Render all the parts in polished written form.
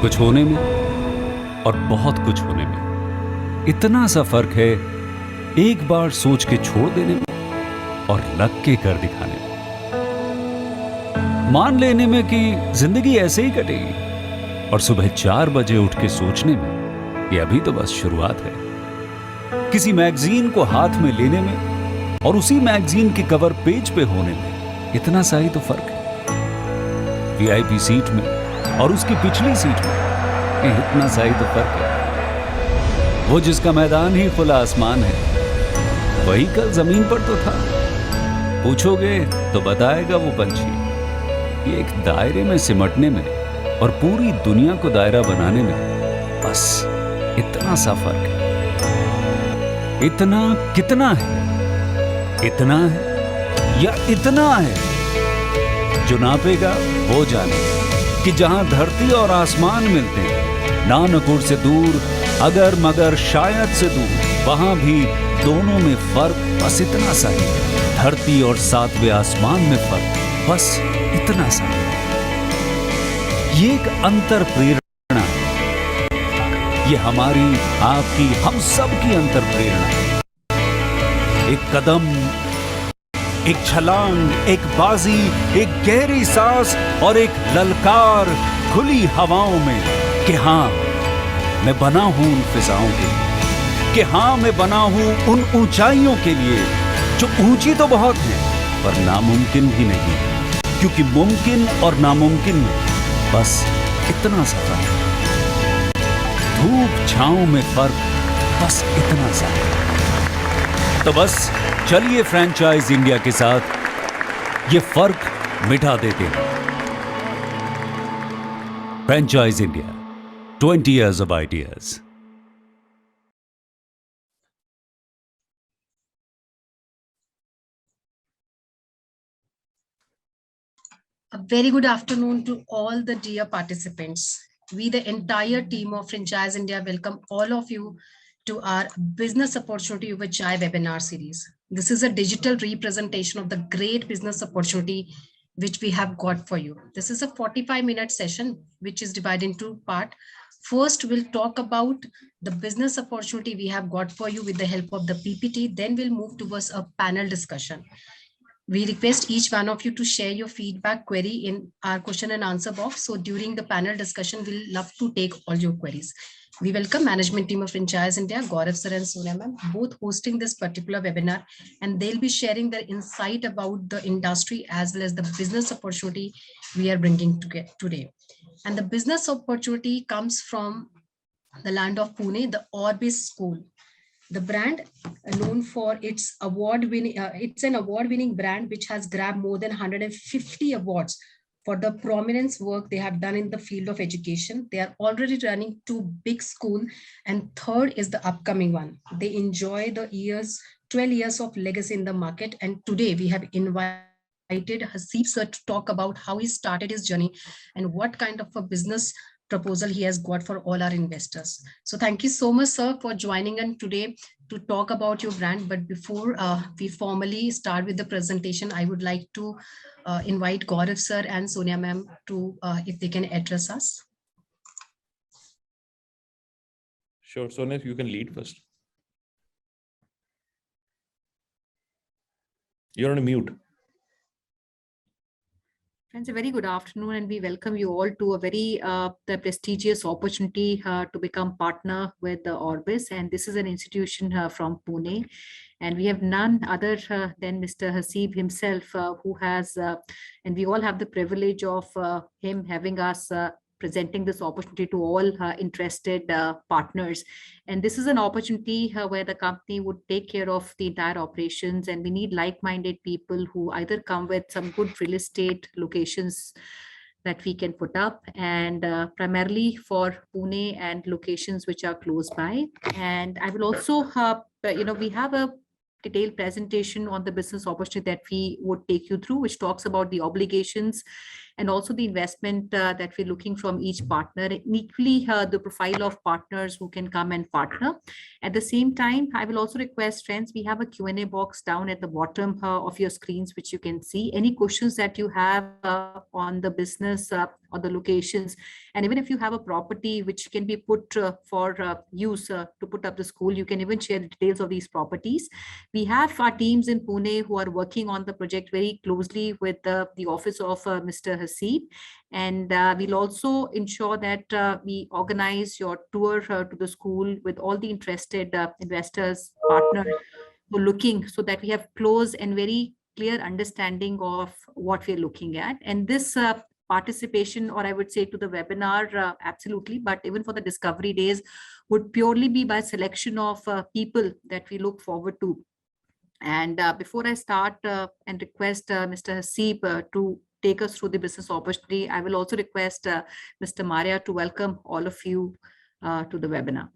कुछ होने में और बहुत कुछ होने में इतना सा फर्क है, एक बार सोच के छोड़ देने में और लग के कर दिखाने में। मान लेने में कि जिंदगी ऐसे ही कटेगी और सुबह 4 बजे उठ के सोचने में ये अभी तो बस शुरुआत है। किसी मैगजीन को हाथ में लेने में और उसी मैगजीन के कवर पेज पे होने में इतना सा ही तो फर्क है। वीआईपी सीट में और उसकी पिछली सीट में इतना सा ही तो फर्क है। वो जिसका मैदान ही खुला आसमान है, वही कल जमीन पर तो था। पूछोगे तो बताएगा वो पंछी। ये एक दायरे में सिमटने में और पूरी दुनिया को दायरा बनाने में बस इतना सा फर्क है। इतना कितना है? इतना है या इतना है? जो नापेगा वो जाने कि जहां धरती और आसमान मिलते हैं, नानकुर से दूर, अगर मगर शायद से दूर, वहां भी दोनों में फर्क बस इतना सा है। धरती और 7वें आसमान में फर्क बस इतना सा है। ये एक अंतर प्रेरणा है। ये हमारी, आपकी, हम सब की अंतर प्रेरणा है। एक कदम, एक छलांग, एक बाजी, एक गहरी सांस और एक ललकार खुली हवाओं में कि हाँ मैं बना हूं उन फिजाओं के लिए, कि हाँ मैं बना हूं उन ऊंचाइयों के लिए जो ऊंची तो बहुत हैं पर नामुमकिन भी नहीं, क्योंकि मुमकिन और नामुमकिन में बस इतना सा फर्क है। धूप छांव में फर्क बस इतना सा है। तो बस चलिए फ्रेंचाइज इंडिया के साथ ये फर्क मिटा देते हैं। Franchise India, 20 years of ideas. A very good afternoon to all the dear participants. We, the entire team of Franchise India, welcome all of you to our Business Opportunity over Chai webinar series. This is a digital representation of the great business opportunity which we have got for you. This is a 45-minute session which is divided into part. First, we'll talk about the business opportunity we have got for you with the help of the PPT. Then we'll move towards a panel discussion. We request each one of you to share your feedback query in our question and answer box. So during the panel discussion, we'll love to take all your queries. We welcome management team of Franchise India, Gaurav sir and Sonia ma'am, both hosting this particular webinar, and they'll be sharing their insight about the industry as well as the business opportunity we are bringing today. And the business opportunity comes from the land of Pune, the Orbis school. The brand known for its award-winning, it's an award-winning brand which has grabbed more than 150 awards for the prominence work they have done in the field of education. They are already running 2 big schools, and third is the upcoming one. They enjoy the 12 years of legacy in the market, and today we have invited Haseeb sir to talk about how he started his journey and what kind of a business proposal he has got for all our investors. So thank you so much, sir, for joining us today to talk about your brand. But before we formally start with the presentation, I would like to invite Gaurav sir and Sonia ma'am to, if they can address us. Sure, Sonia, you can lead first. You're on mute. Friends, a very good afternoon, and we welcome you all to a very the prestigious opportunity to become partner with the Orbis. And this is an institution from Pune, and we have none other than Mr. Haseeb himself, who has, and we all have the privilege of him having us presenting this opportunity to all interested partners. And this is an opportunity where the company would take care of the entire operations, and we need like-minded people who either come with some good real estate locations that we can put up, and primarily for Pune and locations which are close by. And I will also, we have a detailed presentation on the business opportunity that we would take you through, which talks about the obligations and also the investment that we're looking from each partner, and equally the profile of partners who can come and partner. At the same time, I will also request friends, we have a Q&A box down at the bottom of your screens, which you can see. Any questions that you have on the business or the locations, and even if you have a property which can be put for use to put up the school, you can even share the details of these properties. We have our teams in Pune who are working on the project very closely with the office of Mr. Hasib. And we'll also ensure that we organize your tour to the school with all the interested investors, partners who are looking, so that we have close and very clear understanding of what we're looking at. And this participation, or I would say to the webinar, absolutely, but even for the discovery days, would purely be by selection of people that we look forward to. And before I start and request Mr. Hasib to take us through the business opportunity, I will also request Mr. Maria to welcome all of you to the webinar.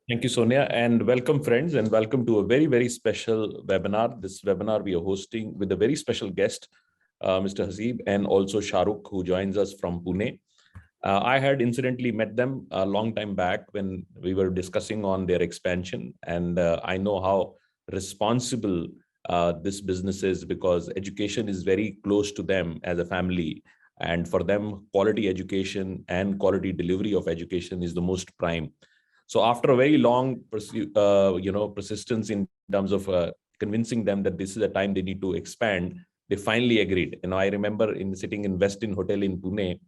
Thank you, Sonia, and welcome friends, and welcome to a very, very special webinar. This webinar we are hosting with a very special guest, Mr. Hasib, and also Shahrukh, who joins us from Pune. I had incidentally met them a long time back when we were discussing on their expansion, and I know how responsible this business is, because education is very close to them as a family, and for them quality education and quality delivery of education is the most prime. So after a very long persistence in terms of convincing them that this is the time they need to expand, they finally agreed. I remember sitting in Westin Hotel in Pune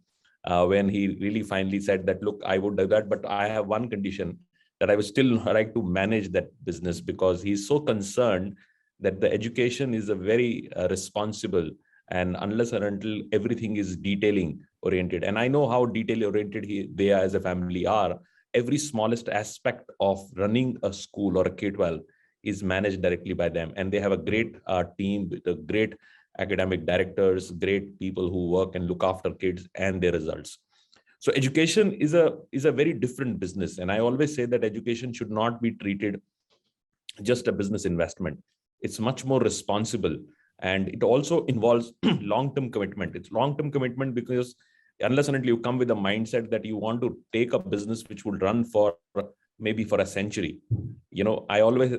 when he really finally said that, look, I would do that, but I have one condition, that I would still like to manage that business, because he's so concerned that the education is a very responsible, and unless and until everything is detailing oriented, and I know how detail oriented they are as a family are, every smallest aspect of running a school or a K-12 is managed directly by them. And they have a great team with a great academic directors, great people who work and look after kids and their results. So education is a very different business. And I always say that education should not be treated just a business investment. It's much more responsible. And it also involves long-term commitment. It's long-term commitment because unless and until you come with a mindset that you want to take a business which will run for maybe for a century. I always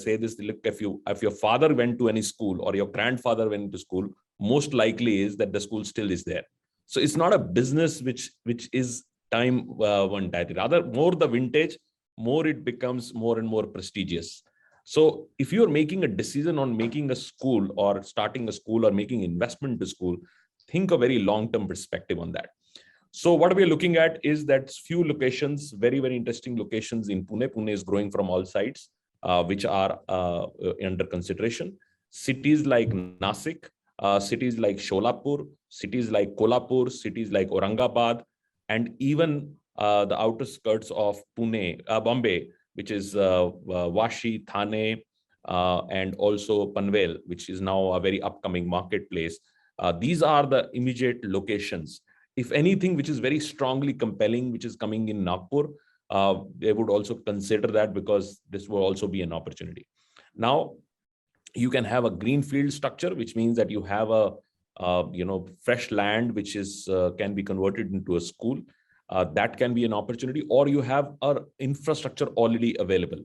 say this, look, if your father went to any school or your grandfather went to school, most likely is that the school still is there. So it's not a business which is time one type. Rather, more the vintage, more it becomes more and more prestigious. So if you're making a decision on making a school or starting a school or making investment to school, think a very long-term perspective on that. So what we're looking at is that few locations, very, very interesting locations in Pune. Pune is growing from all sides, which are under consideration. Cities like Nasik, cities like Sholapur, cities like Kolhapur, cities like Aurangabad, and even the outer skirts of Pune, Bombay, which is Vashi, Thane, and also Panvel, which is now a very upcoming marketplace. These are the immediate locations. If anything which is very strongly compelling, which is coming in Nagpur, they would also consider that, because this will also be an opportunity. Now, you can have a greenfield structure, which means that you have a fresh land which is can be converted into a school. That can be an opportunity, or you have an infrastructure already available,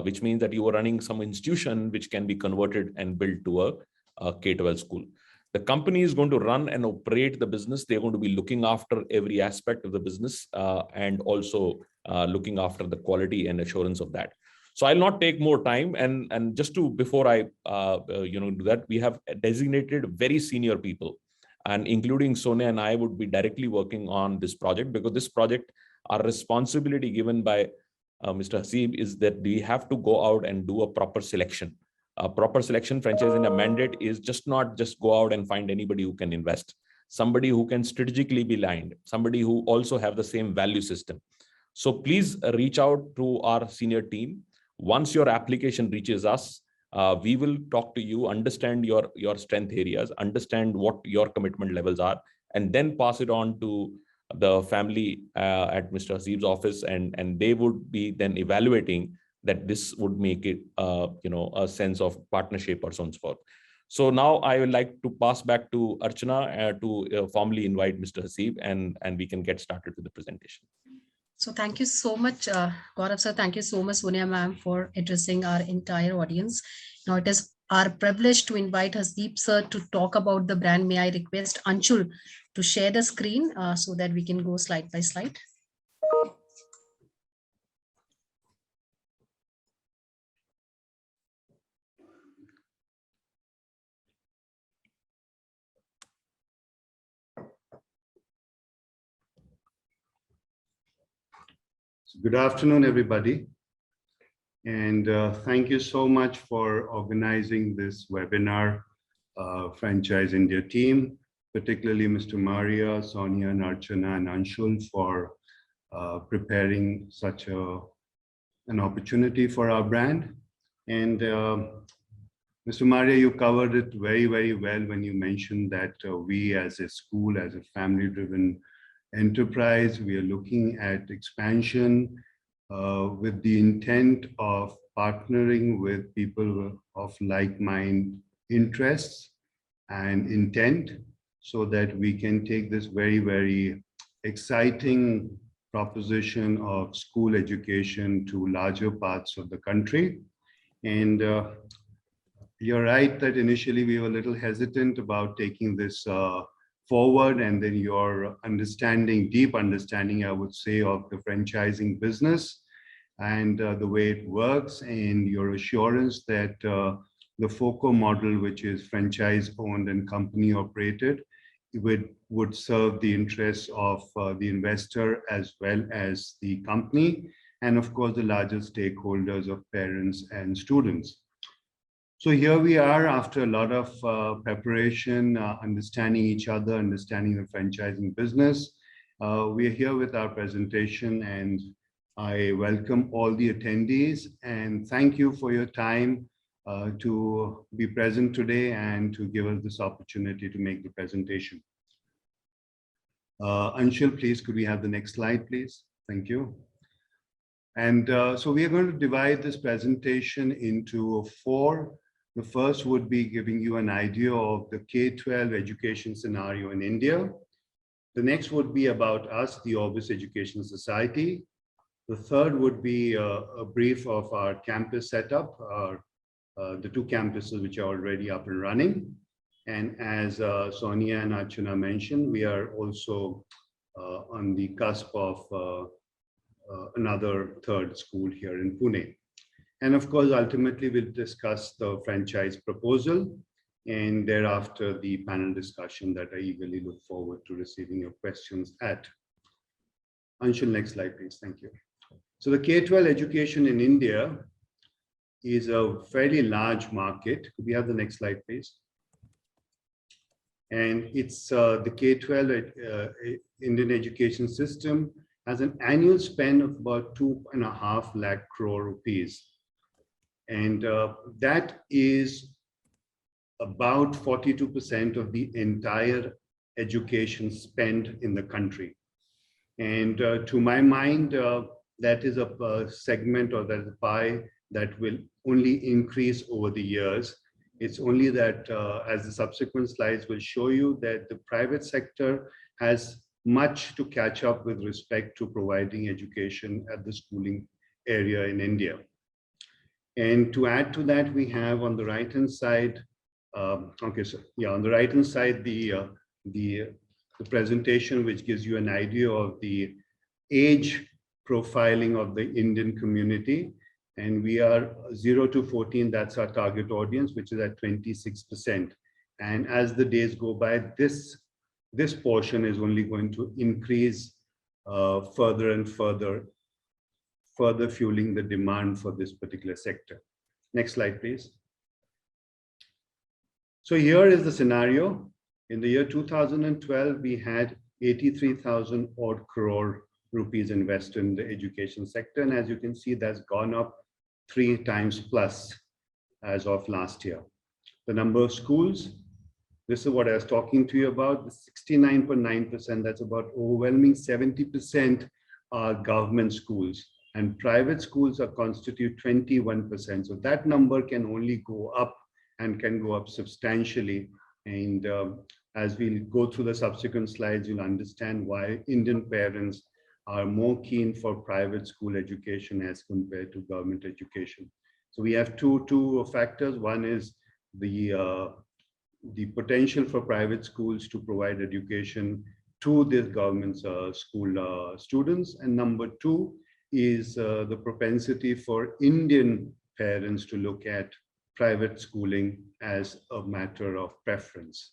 which means that you are running some institution which can be converted and built to a K-12 school. The company is going to run and operate the business. They're going to be looking after every aspect of the business and also looking after the quality and assurance of that. So I'll not take more time. And just to, before I do that, we have designated very senior people, and including Sonia and I would be directly working on this project, because this project, our responsibility given by Mr. Hasib is that we have to go out and do a proper selection. Proper selection franchise in a mandate is not just go out and find anybody who can invest, somebody who can strategically be aligned, somebody who also have the same value system. So please reach out to our senior team. Once your application reaches us, we will talk to you, understand your strength areas, understand what your commitment levels are, and then pass it on to the family at Mr. Hasib's office, and they would be then evaluating that this would make it, a sense of partnership or so on and so forth. So now I would like to pass back to Archana to formally invite Mr. Haseeb, and we can get started with the presentation. So thank you so much, Gaurav sir. Thank you so much, Sonia ma'am, for addressing our entire audience. Now it is our privilege to invite Haseeb sir to talk about the brand. May I request Anshul to share the screen so that we can go slide by slide. Good afternoon, everybody. And thank you so much for organizing this webinar, Franchise India team, particularly Mr. Maria, Sonia, and Archana, and Anshul for preparing such an opportunity for our brand. And Mr. Maria, you covered it very, very well when you mentioned that we as a school, as a family-driven enterprise, we are looking at expansion with the intent of partnering with people of like-minded interests and intent, so that we can take this very, very exciting proposition of school education to larger parts of the country. And you're right that initially we were a little hesitant about taking this forward, and then your understanding, deep understanding, I would say, of the franchising business and the way it works, and your assurance that the FOCO model, which is franchise owned and company operated, would serve the interests of the investor as well as the company, and of course the larger stakeholders of parents and students. So here we are after a lot of preparation, understanding each other, understanding the franchising business. We are here with our presentation, and I welcome all the attendees and thank you for your time to be present today and to give us this opportunity to make the presentation. Anshul, please, could we have the next slide, please? Thank you. And so we are going to divide this presentation into 4. The first would be giving you an idea of the K-12 education scenario in India. The next would be about us, the Orbis Education Society. The third would be a brief of our campus setup, the 2 campuses which are already up and running. And as Sonia and Archana mentioned, we are also on the cusp of another 3rd school here in Pune. And of course, ultimately, we'll discuss the franchise proposal and thereafter the panel discussion that I eagerly look forward to receiving your questions at. Anshul, next slide, please. Thank you. So the K-12 education in India is a fairly large market. Could we have the next slide, please? And it's the K-12 Indian education system has an annual spend of about 2.5 lakh crore rupees. And that is about 42% of the entire education spend in the country. And to my mind, that is a segment, or that is a pie that will only increase over the years. It's only that, as the subsequent slides will show you, that the private sector has much to catch up with respect to providing education at the schooling area in India. And to add to that, we have on the right-hand side, on the right-hand side, the presentation which gives you an idea of the age profiling of the Indian community. And we are 0 to 14, that's our target audience, which is at 26%. And as the days go by, this portion is only going to increase further and further fueling the demand for this particular sector. Next slide, please. So here is the scenario. In the year 2012, we had 83,000 odd crore rupees invested in the education sector. And as you can see, that's gone up 3 times plus as of last year. The number of schools, this is what I was talking to you about, the 69.9%, that's about overwhelming 70% are government schools, and private schools are constitute 21%. So that number can only go up and can go up substantially. And as we'll go through the subsequent slides, you'll understand why Indian parents are more keen for private school education as compared to government education. So we have two factors. One is the potential for private schools to provide education to the government school students. And number two is the propensity for Indian parents to look at private schooling as a matter of preference.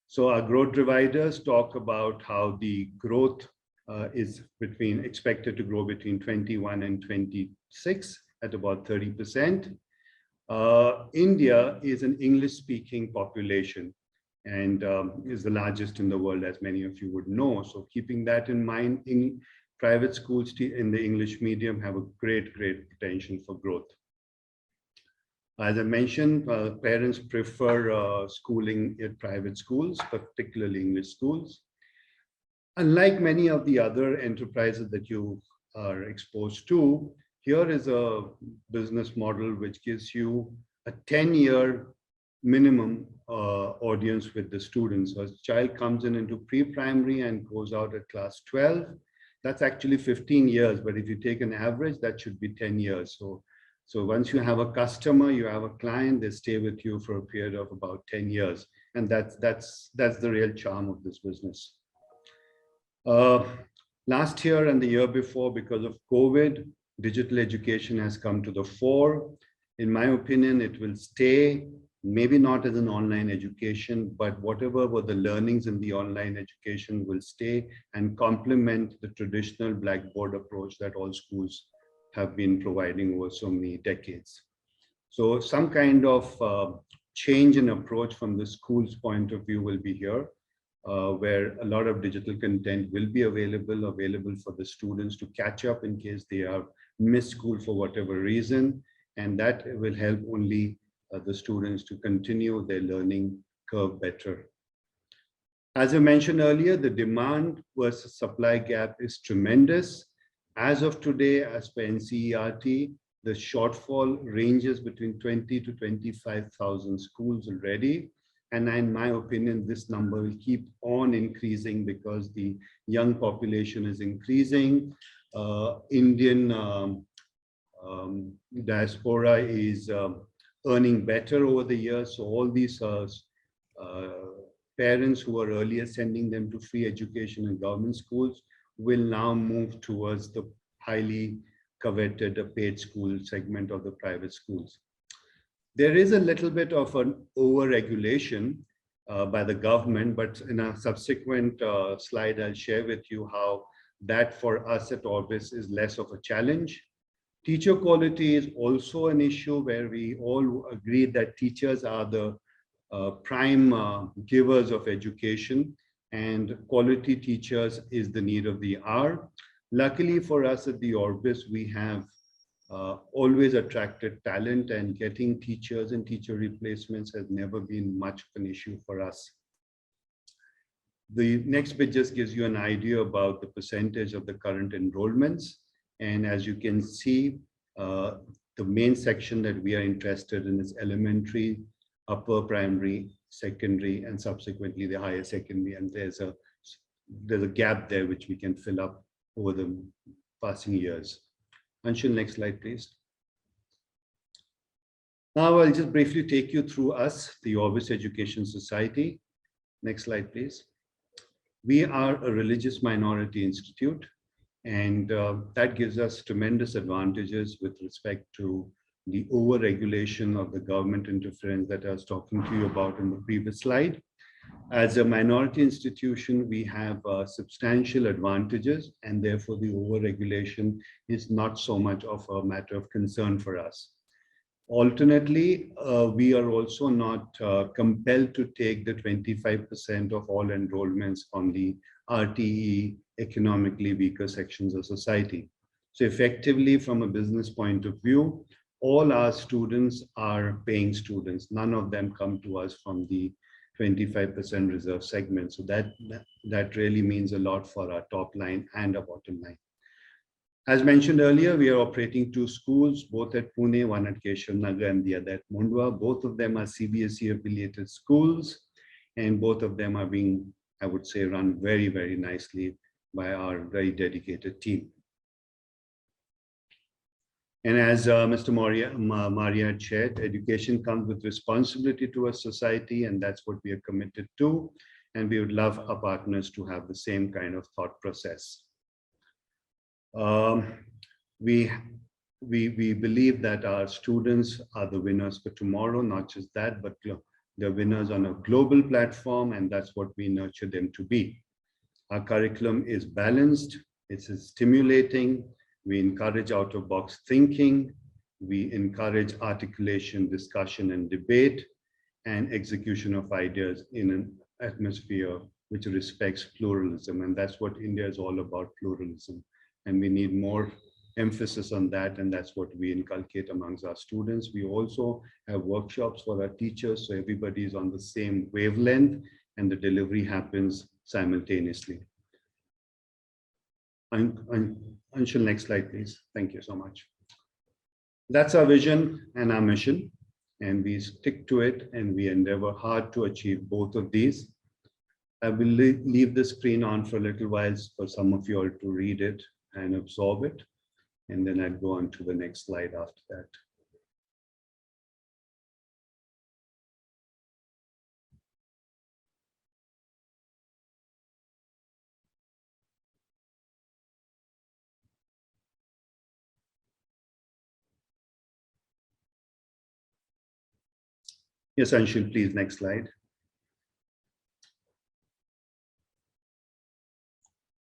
So our growth dividers talk about how the growth is expected to grow between 21 and 26 at about 30%. India is an English-speaking population and is the largest in the world, as many of you would know. So keeping that in mind, private schools in the English medium have a great potential for growth. As I mentioned, parents prefer schooling at private schools, particularly English schools. Unlike many of the other enterprises that you are exposed to, here is a business model which gives you a 10-year minimum audience with the students. So as a child comes into pre-primary and goes out at class 12, that's actually 15 years. But if you take an average, that should be 10 years. So once you have a customer, you have a client, they stay with you for a period of about 10 years. And that's the real charm of this business. Last year and the year before, because of COVID, digital education has come to the fore. In my opinion, it will stay, maybe not as an online education, but whatever were the learnings in the online education will stay and complement the traditional blackboard approach that all schools have been providing over so many decades. So some kind of change in approach from the school's point of view will be here, where a lot of digital content will be available for the students to catch up in case they are missed school for whatever reason. And that will help only the students to continue their learning curve better. As I mentioned earlier, the demand versus supply gap is tremendous. As of today, as per NCERT, the shortfall ranges between 20 to 25,000 schools already. And in my opinion, this number will keep on increasing because the young population is increasing. Indian diaspora is earning better over the years. So all these parents who were earlier sending them to free education in government schools will now move towards the highly coveted paid school segment of the private schools. There is a little bit of an over-regulation by the government, but in a subsequent slide, I'll share with you how that for us at Orbis is less of a challenge. Teacher quality is also an issue where we all agree that teachers are the prime givers of education, and quality teachers is the need of the hour. Luckily for us at the Orbis, we have always attracted talent, and getting teachers and teacher replacements has never been much of an issue for us. The next bit just gives you an idea about the percentage of the current enrollments. And as you can see, the main section that we are interested in is elementary, upper primary, secondary, and subsequently the higher secondary. And there's a gap there which we can fill up over the passing years. Anshul, next slide, please. Now I'll just briefly take you through us, the Orbis Education Society. Next slide, please. We are a religious minority institute, and that gives us tremendous advantages with respect to the over-regulation of the government interference that I was talking to you about in the previous slide. As a minority institution, we have substantial advantages, and therefore the over-regulation is not so much of a matter of concern for us. Alternately, we are also not compelled to take the 25% of all enrollments on the RTE, economically weaker sections of society. So effectively, from a business point of view, all our students are paying students. None of them come to us from the 25% reserve segment. So that really means a lot for our top line and our bottom line. As mentioned earlier, we are operating 2 schools, both at Pune, one at Keshav Nagar and the other at Mondwa. Both of them are CBSE affiliated schools, and both of them are being, I would say, run very, very nicely by our very dedicated team. And as Mr. Maria had shared, education comes with responsibility to our society, and that's what we are committed to. And we would love our partners to have the same kind of thought process. We believe that our students are the winners for tomorrow, not just that, but they're winners on a global platform, and that's what we nurture them to be. Our curriculum is balanced, it's stimulating, we encourage out-of-box thinking, we encourage articulation, discussion, and debate, and execution of ideas in an atmosphere which respects pluralism. And that's what India is all about, pluralism. And we need more emphasis on that, and that's what we inculcate amongst our students. We also have workshops for our teachers, so everybody is on the same wavelength and the delivery happens simultaneously. Anshul, next slide, please. Thank you so much. That's our vision and our mission, and we stick to it, and we endeavor hard to achieve both of these. I will leave the screen on for a little while for some of you all to read it and absorb it, and then I'll go on to the next slide after that. Yes, Anshul, please, next slide.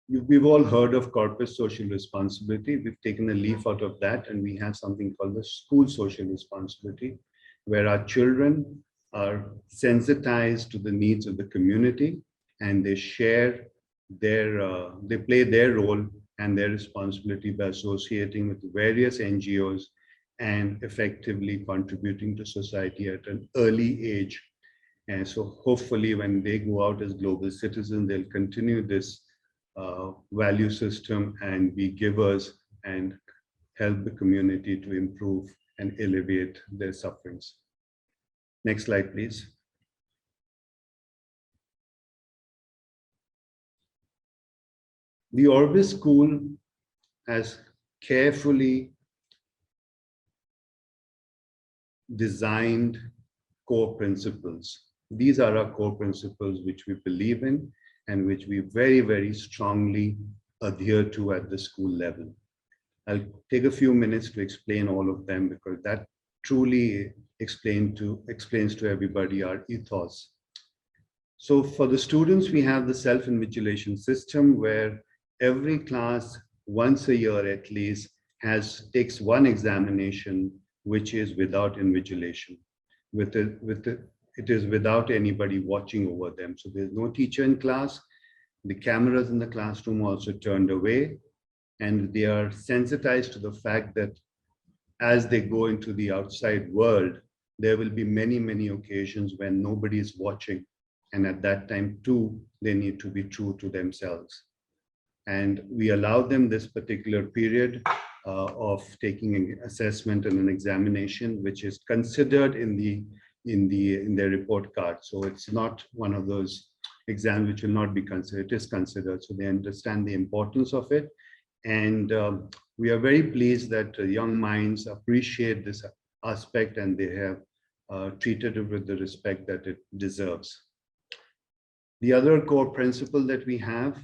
We've all heard of corporate social responsibility. We've taken a leaf out of that, and we have something called the school social responsibility, where our children are sensitized to the needs of the community, and they share their, they play their role and their responsibility by associating with various NGOs and effectively contributing to society at an early age. And so hopefully when they go out as global citizens, they'll continue this value system and be givers and help the community to improve and alleviate their sufferings. Next slide, please. The Orbis school has carefully designed core principles. These are our core principles which we believe in and which we very, very strongly adhere to at the school level. I'll take a few minutes to explain all of them because that truly explains to everybody our ethos. So for the students, we have the self-invigilation system where every class once a year at least takes one examination which is without invigilation. It is without anybody watching over them. So there's no teacher in class. The cameras in the classroom are also turned away, and they are sensitized to the fact that as they go into the outside world, there will be many, many occasions when nobody is watching. And at that time too, they need to be true to themselves. And we allow them this particular period of taking an assessment and an examination, which is considered in their report card. So it's not one of those exams which will not be considered. It is considered, so they understand the importance of it. And we are very pleased that young minds appreciate this aspect, and they have treated it with the respect that it deserves. The other core principle that we have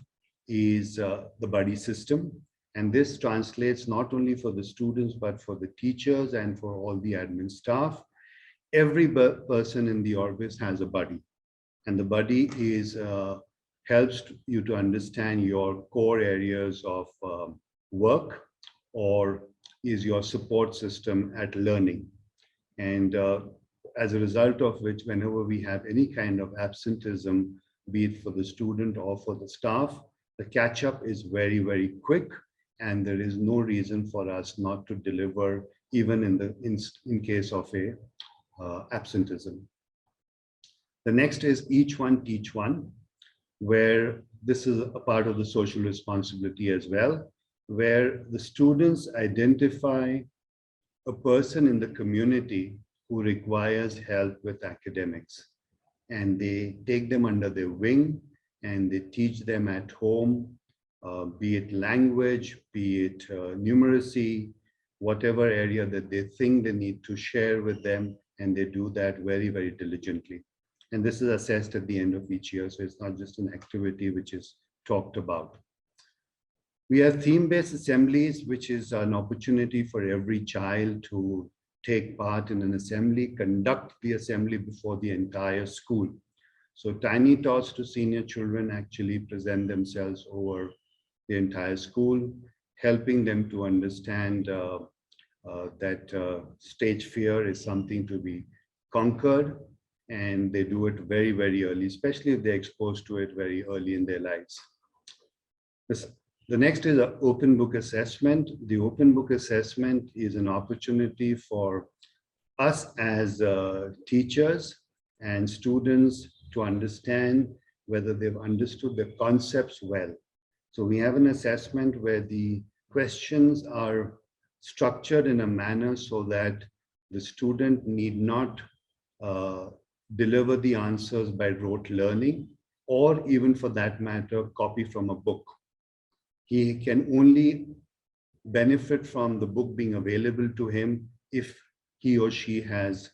is the buddy system. And this translates not only for the students, but for the teachers and for all the admin staff. Every person in the Orbis has a buddy. And the buddy helps you to understand your core areas of work, or is your support system at learning. And as a result of which, whenever we have any kind of absenteeism, be it for the student or for the staff, the catch-up is very, very quick, and there is no reason for us not to deliver even in case of a absenteeism. The next is each one teach one, where this is a part of the social responsibility as well. where the students identify a person in the community who requires help with academics, and they take them under their wing and they teach them at home, be it language, be it numeracy, whatever area that they think they need to share with them, and they do that very, very diligently. And this is assessed at the end of each year, so it's not just an activity which is talked about. We have theme-based assemblies, which is an opportunity for every child to take part in an assembly, conduct the assembly before the entire school. So tiny tots to senior children actually present themselves over the entire school, helping them to understand that stage fear is something to be conquered, and they do it very, very early, especially if they're exposed to it very early in their lives. The next is an open book assessment. The open book assessment is an opportunity for us as teachers and students to understand whether they've understood the concepts well. So we have an assessment where the questions are structured in a manner so that the student need not deliver the answers by rote learning, or even for that matter, copy from a book. He can only benefit from the book being available to him if he or she has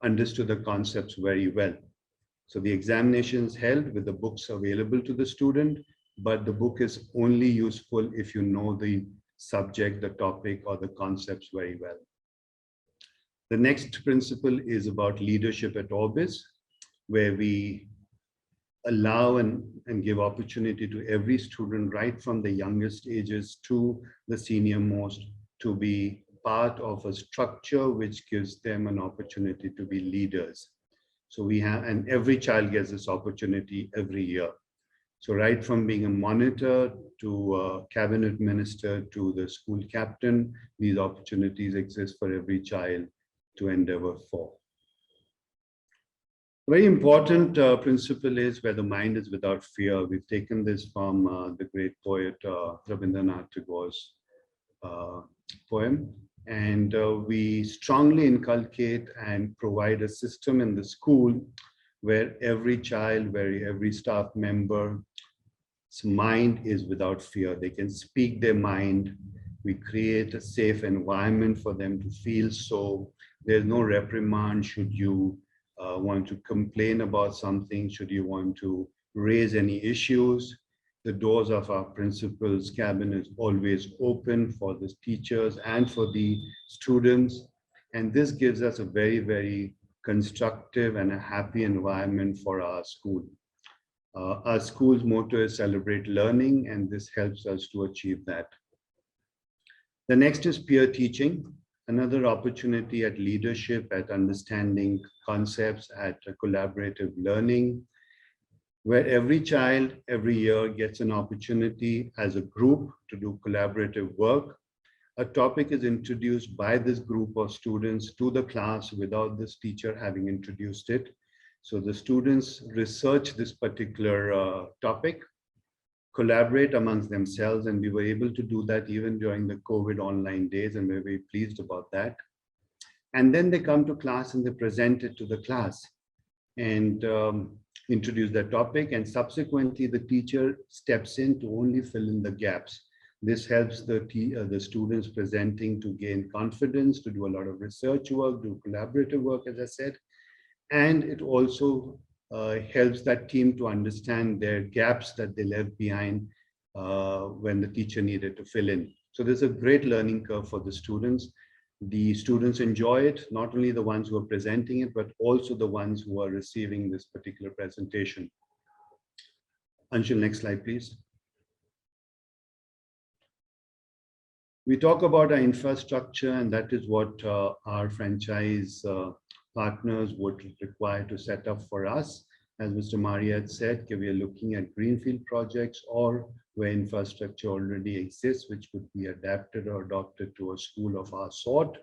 understood the concepts very well. So the examination is held with the books available to the student, but the book is only useful if you know the subject, the topic, or the concepts very well. The next principle is about leadership at Orbis, where we allow and give opportunity to every student, right from the youngest ages to the senior most, to be part of a structure which gives them an opportunity to be leaders. So we have, and every child gets this opportunity every year. So right from being a monitor to a cabinet minister to the school captain, these opportunities exist for every child to endeavor for. Very important principle is where the mind is without fear. We've taken this from the great poet Rabindranath Tagore's poem, and we strongly inculcate and provide a system in the school where every child, where every staff member's mind is without fear. They can speak their mind. We create a safe environment for them to feel so. There's no reprimand should you want to complain about something, should you want to raise any issues. The doors of our principal's cabin is always open for the teachers and for the students. And this gives us a very, very constructive and a happy environment for our school. Our school's motto is celebrate learning, and this helps us to achieve that. The next is peer teaching. Another opportunity at leadership, at understanding concepts, at collaborative learning, where every child every year gets an opportunity as a group to do collaborative work. A topic is introduced by this group of students to the class without this teacher having introduced it. So the students research this particular topic, collaborate amongst themselves, and we were able to do that even during the COVID online days, and we're very pleased about that. And then they come to class and they present it to the class and introduce the topic, and subsequently the teacher steps in to only fill in the gaps. This helps the students presenting to gain confidence, to do a lot of research work, do collaborative work, as I said, and it also helps that team to understand their gaps that they left behind when the teacher needed to fill in. So there's a great learning curve for the students. The students enjoy it, not only the ones who are presenting it, but also the ones who are receiving this particular presentation. Anshul, next slide, please. We talk about our infrastructure, and that is what our franchise partners would require to set up for us. As Mr. Maria had said, we are looking at greenfield projects or where infrastructure already exists, which could be adapted or adopted to a school of our sort.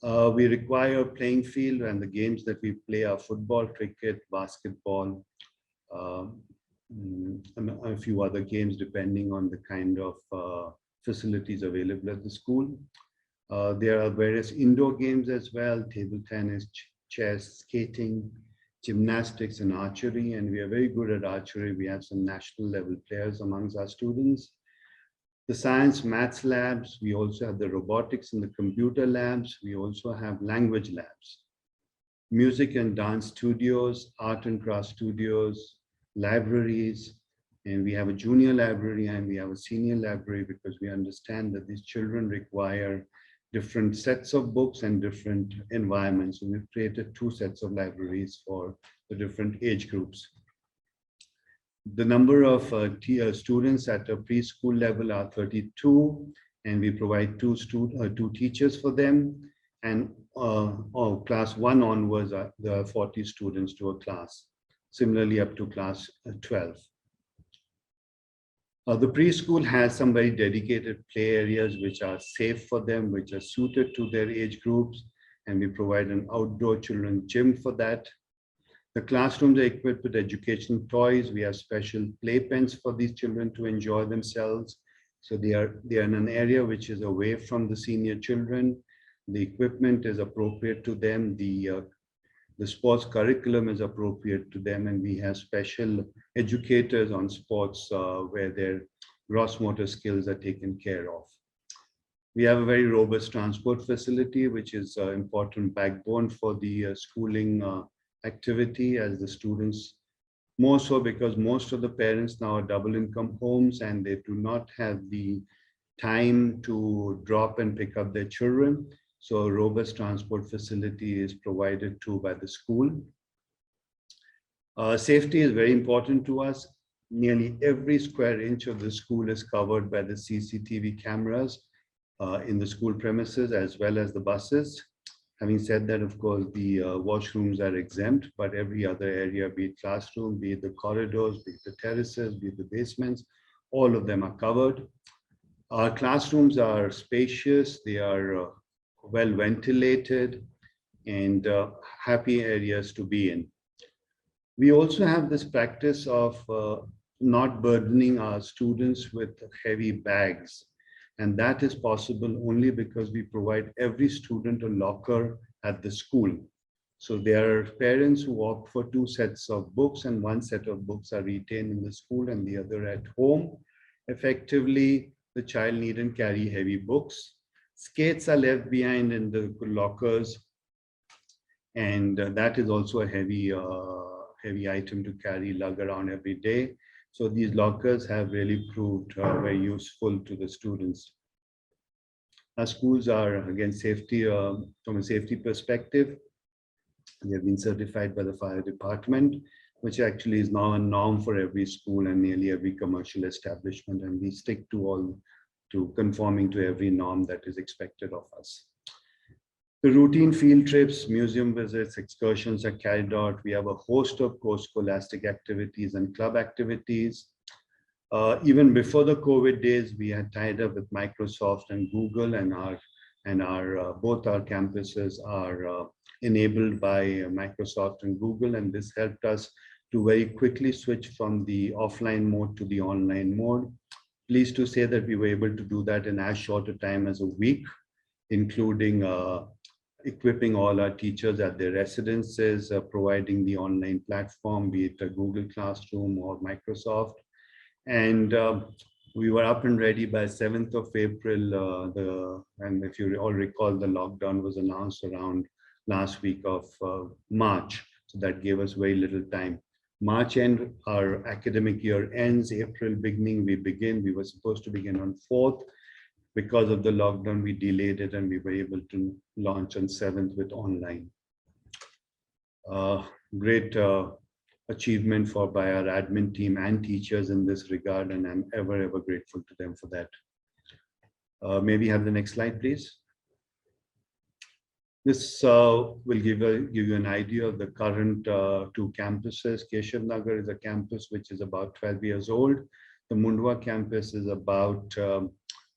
We require a playing field, and the games that we play are football, cricket, basketball, and a few other games depending on the kind of facilities available at the school. There are various indoor games as well: table tennis, chess, skating, gymnastics, and archery. And we are very good at archery. We have some national level players amongst our students. The science maths labs, we also have the robotics and the computer labs. We also have language labs, music and dance studios, art and craft studios, libraries, and we have a junior library and we have a senior library, because we understand that these children require different sets of books and different environments. So we've created 2 sets of libraries for the different age groups. The number of students at a preschool level are 32, and we provide 2 teachers for them. And class 1 onwards, there are 40 students to a class. Similarly, up to class 12. The preschool has some very dedicated play areas which are safe for them, which are suited to their age groups, and we provide an outdoor children gym for that. The classrooms are equipped with educational toys. We have special playpens for these children to enjoy themselves. So they are in an area which is away from the senior children. The equipment is appropriate to them. The sports curriculum is appropriate to them, and we have special educators on sports where their gross motor skills are taken care of. We have a very robust transport facility, which is an important backbone for the schooling activity, as the students, more so because most of the parents now are double income homes and they do not have the time to drop and pick up their children. So a robust transport facility is provided to by the school. Safety is very important to us. Nearly every square inch of the school is covered by the CCTV cameras in the school premises as well as the buses. Having said that, of course, the washrooms are exempt, but every other area, be it classroom, be it the corridors, be it the terraces, be it the basements, all of them are covered. Our classrooms are spacious, they are well ventilated, and happy areas to be in. We also have this practice of not burdening our students with heavy bags. And that is possible only because we provide every student a locker at the school. So there are parents who opt for 2 sets of books, and 1 set of books are retained in the school and the other at home. Effectively, the child needn't carry heavy books. Skates are left behind in the lockers, and that is also a heavy item to carry, lug around every day. So these lockers have really proved very useful to the students. Our schools are, again, safety from a safety perspective. They have been certified by the fire department, which actually is now a norm for every school and nearly every commercial establishment. And we stick to conforming to every norm that is expected of us. The routine field trips, museum visits, excursions are carried out. We have a host of co-scholastic activities and club activities. Even before the COVID days, we had tied up with Microsoft and Google, and both our campuses are enabled by Microsoft and Google, and this helped us to very quickly switch from the offline mode to the online mode. Pleased to say that we were able to do that in as short a time as a week, including equipping all our teachers at their residences, providing the online platform, be it a Google Classroom or Microsoft. And we were up and ready by 7th of April. And if you all recall, the lockdown was announced around last week of March. So that gave us very little time. March end, our academic year ends. April beginning, we begin. We were supposed to begin on 4th. Because of the lockdown, we delayed it and we were able to launch on 7th with online. Great achievement by our admin team and teachers in this regard, and I'm ever grateful to them for that. Maybe have the next slide, please. This will give you an idea of the current 2 campuses. Keshav Nagar is a campus which is about 12 years old. The Mundwa campus is about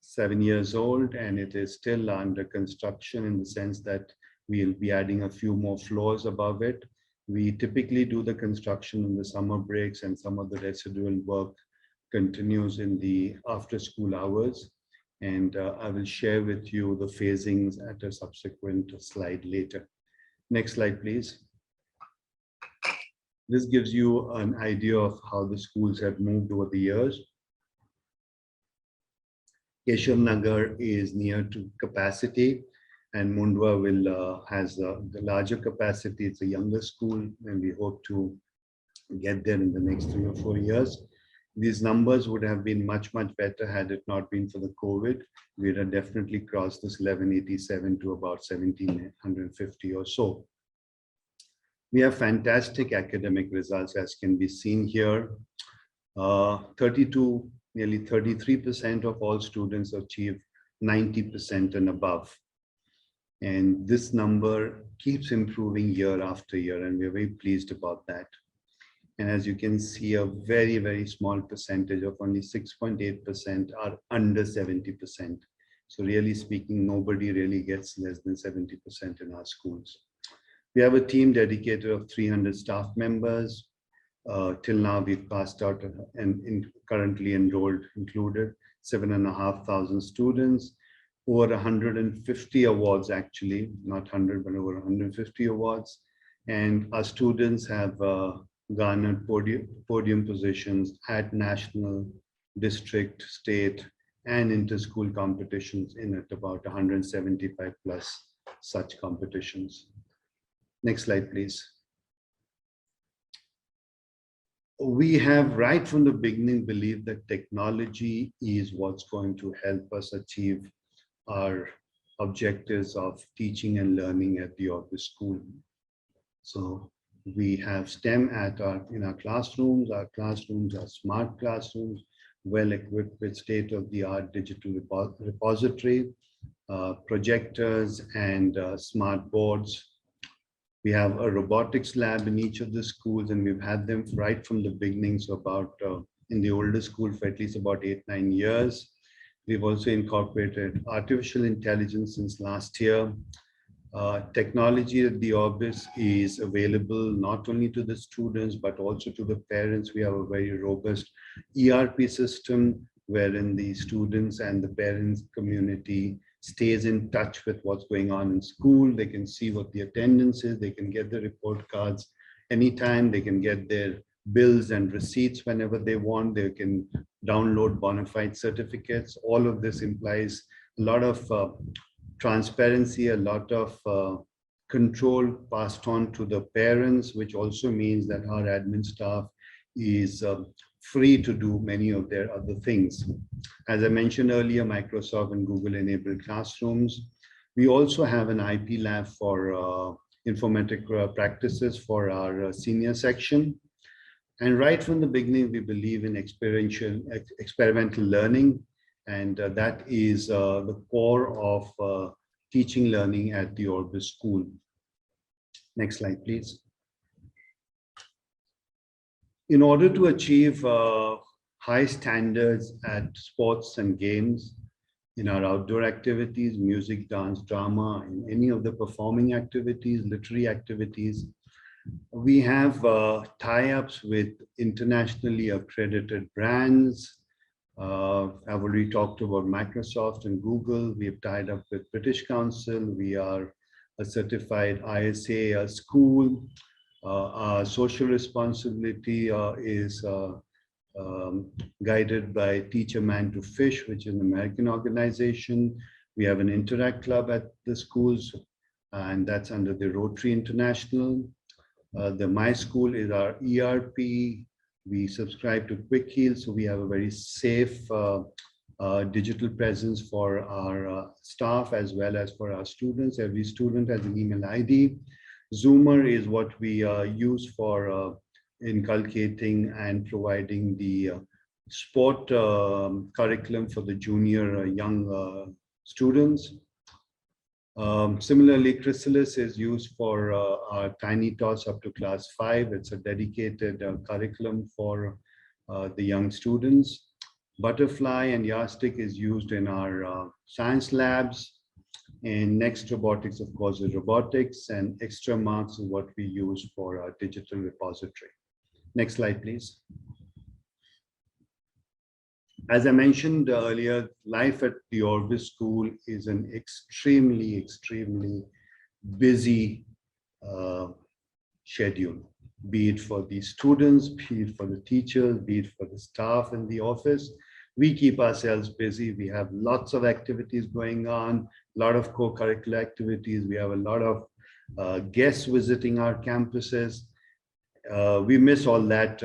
7 years old, and it is still under construction in the sense that we'll be adding a few more floors above it. We typically do the construction in the summer breaks, and some of the residual work continues in the after school hours. And I will share with you the phasings at a subsequent slide later. Next slide, please. This gives you an idea of how the schools have moved over the years. Keshav Nagar is near to capacity, and Mundwa has the larger capacity. It's a younger school, and we hope to get there in the next 3 or 4 years. These numbers would have been much, much better had it not been for the COVID. We would have definitely crossed this 1187 to about 1750 or so. We have fantastic academic results, as can be seen here. 32, nearly 33% of all students achieve 90% and above. And this number keeps improving year after year, and we're very pleased about that. And as you can see, a very, very small percentage of only 6.8% are under 70%. So really speaking, nobody really gets less than 70% in our schools. We have a team dedicated of 300 staff members. Till now, we've passed out and currently enrolled included 7,500 students, over 150 awards actually, not 100, but over 150 awards. And our students have garnered podium positions at national, district, state, and inter-school competitions in at about 175 plus such competitions. Next slide, please. We have right from the beginning believed that technology is what's going to help us achieve our objectives of teaching and learning at the Orbis school. So we have STEM in our classrooms. Our classrooms are smart classrooms, well equipped with state-of-the-art digital repository, projectors, and smart boards. We have a robotics lab in each of the schools, and we've had them right from the beginning. So about in the older school for at least about 8-9 years. We've also incorporated artificial intelligence since last year. Technology at the Orbis is available not only to the students, but also to the parents. We have a very robust ERP system wherein the students and the parents community stays in touch with what's going on in school. They can see what the attendance is. They can get the report cards anytime. They can get their bills and receipts whenever they want. They can download bona fide certificates. All of this implies a lot of transparency, a lot of control passed on to the parents, which also means that our admin staff is free to do many of their other things. As I mentioned earlier, Microsoft and Google enabled classrooms. We also have an IP lab for informatic practices for our senior section. And right from the beginning, we believe in experimental learning. And that is the core of teaching learning at the Orbis school. Next slide, please. In order to achieve high standards at sports and games, in our outdoor activities, music, dance, drama, in any of the performing activities, literary activities, we have tie-ups with internationally accredited brands. I've already talked about Microsoft and Google. We have tied up with British Council. We are a certified ISA school. Our social responsibility is guided by Teach a Man to Fish, which is an American organization. We have an Interact Club at the schools, and that's under the Rotary International. The My School is our ERP. We subscribe to Quick Heal, so we have a very safe digital presence for our staff as well as for our students. Every student has an email ID. Zoomer is what we use for inculcating and providing the sport curriculum for the junior young students. Similarly, Chrysalis is used for our Tiny Tots up to class 5. It's a dedicated curriculum for the young students. Butterfly and Yardstick is used in our science labs. And next robotics, of course, is robotics, and extra marks is what we use for our digital repository. Next slide, please. As I mentioned earlier, life at the Orbis School is an extremely busy schedule, be it for the students, be it for the teachers, be it for the staff in the office. We keep ourselves busy. We have lots of activities going on, a lot of co-curricular activities. We have a lot of guests visiting our campuses. We miss all that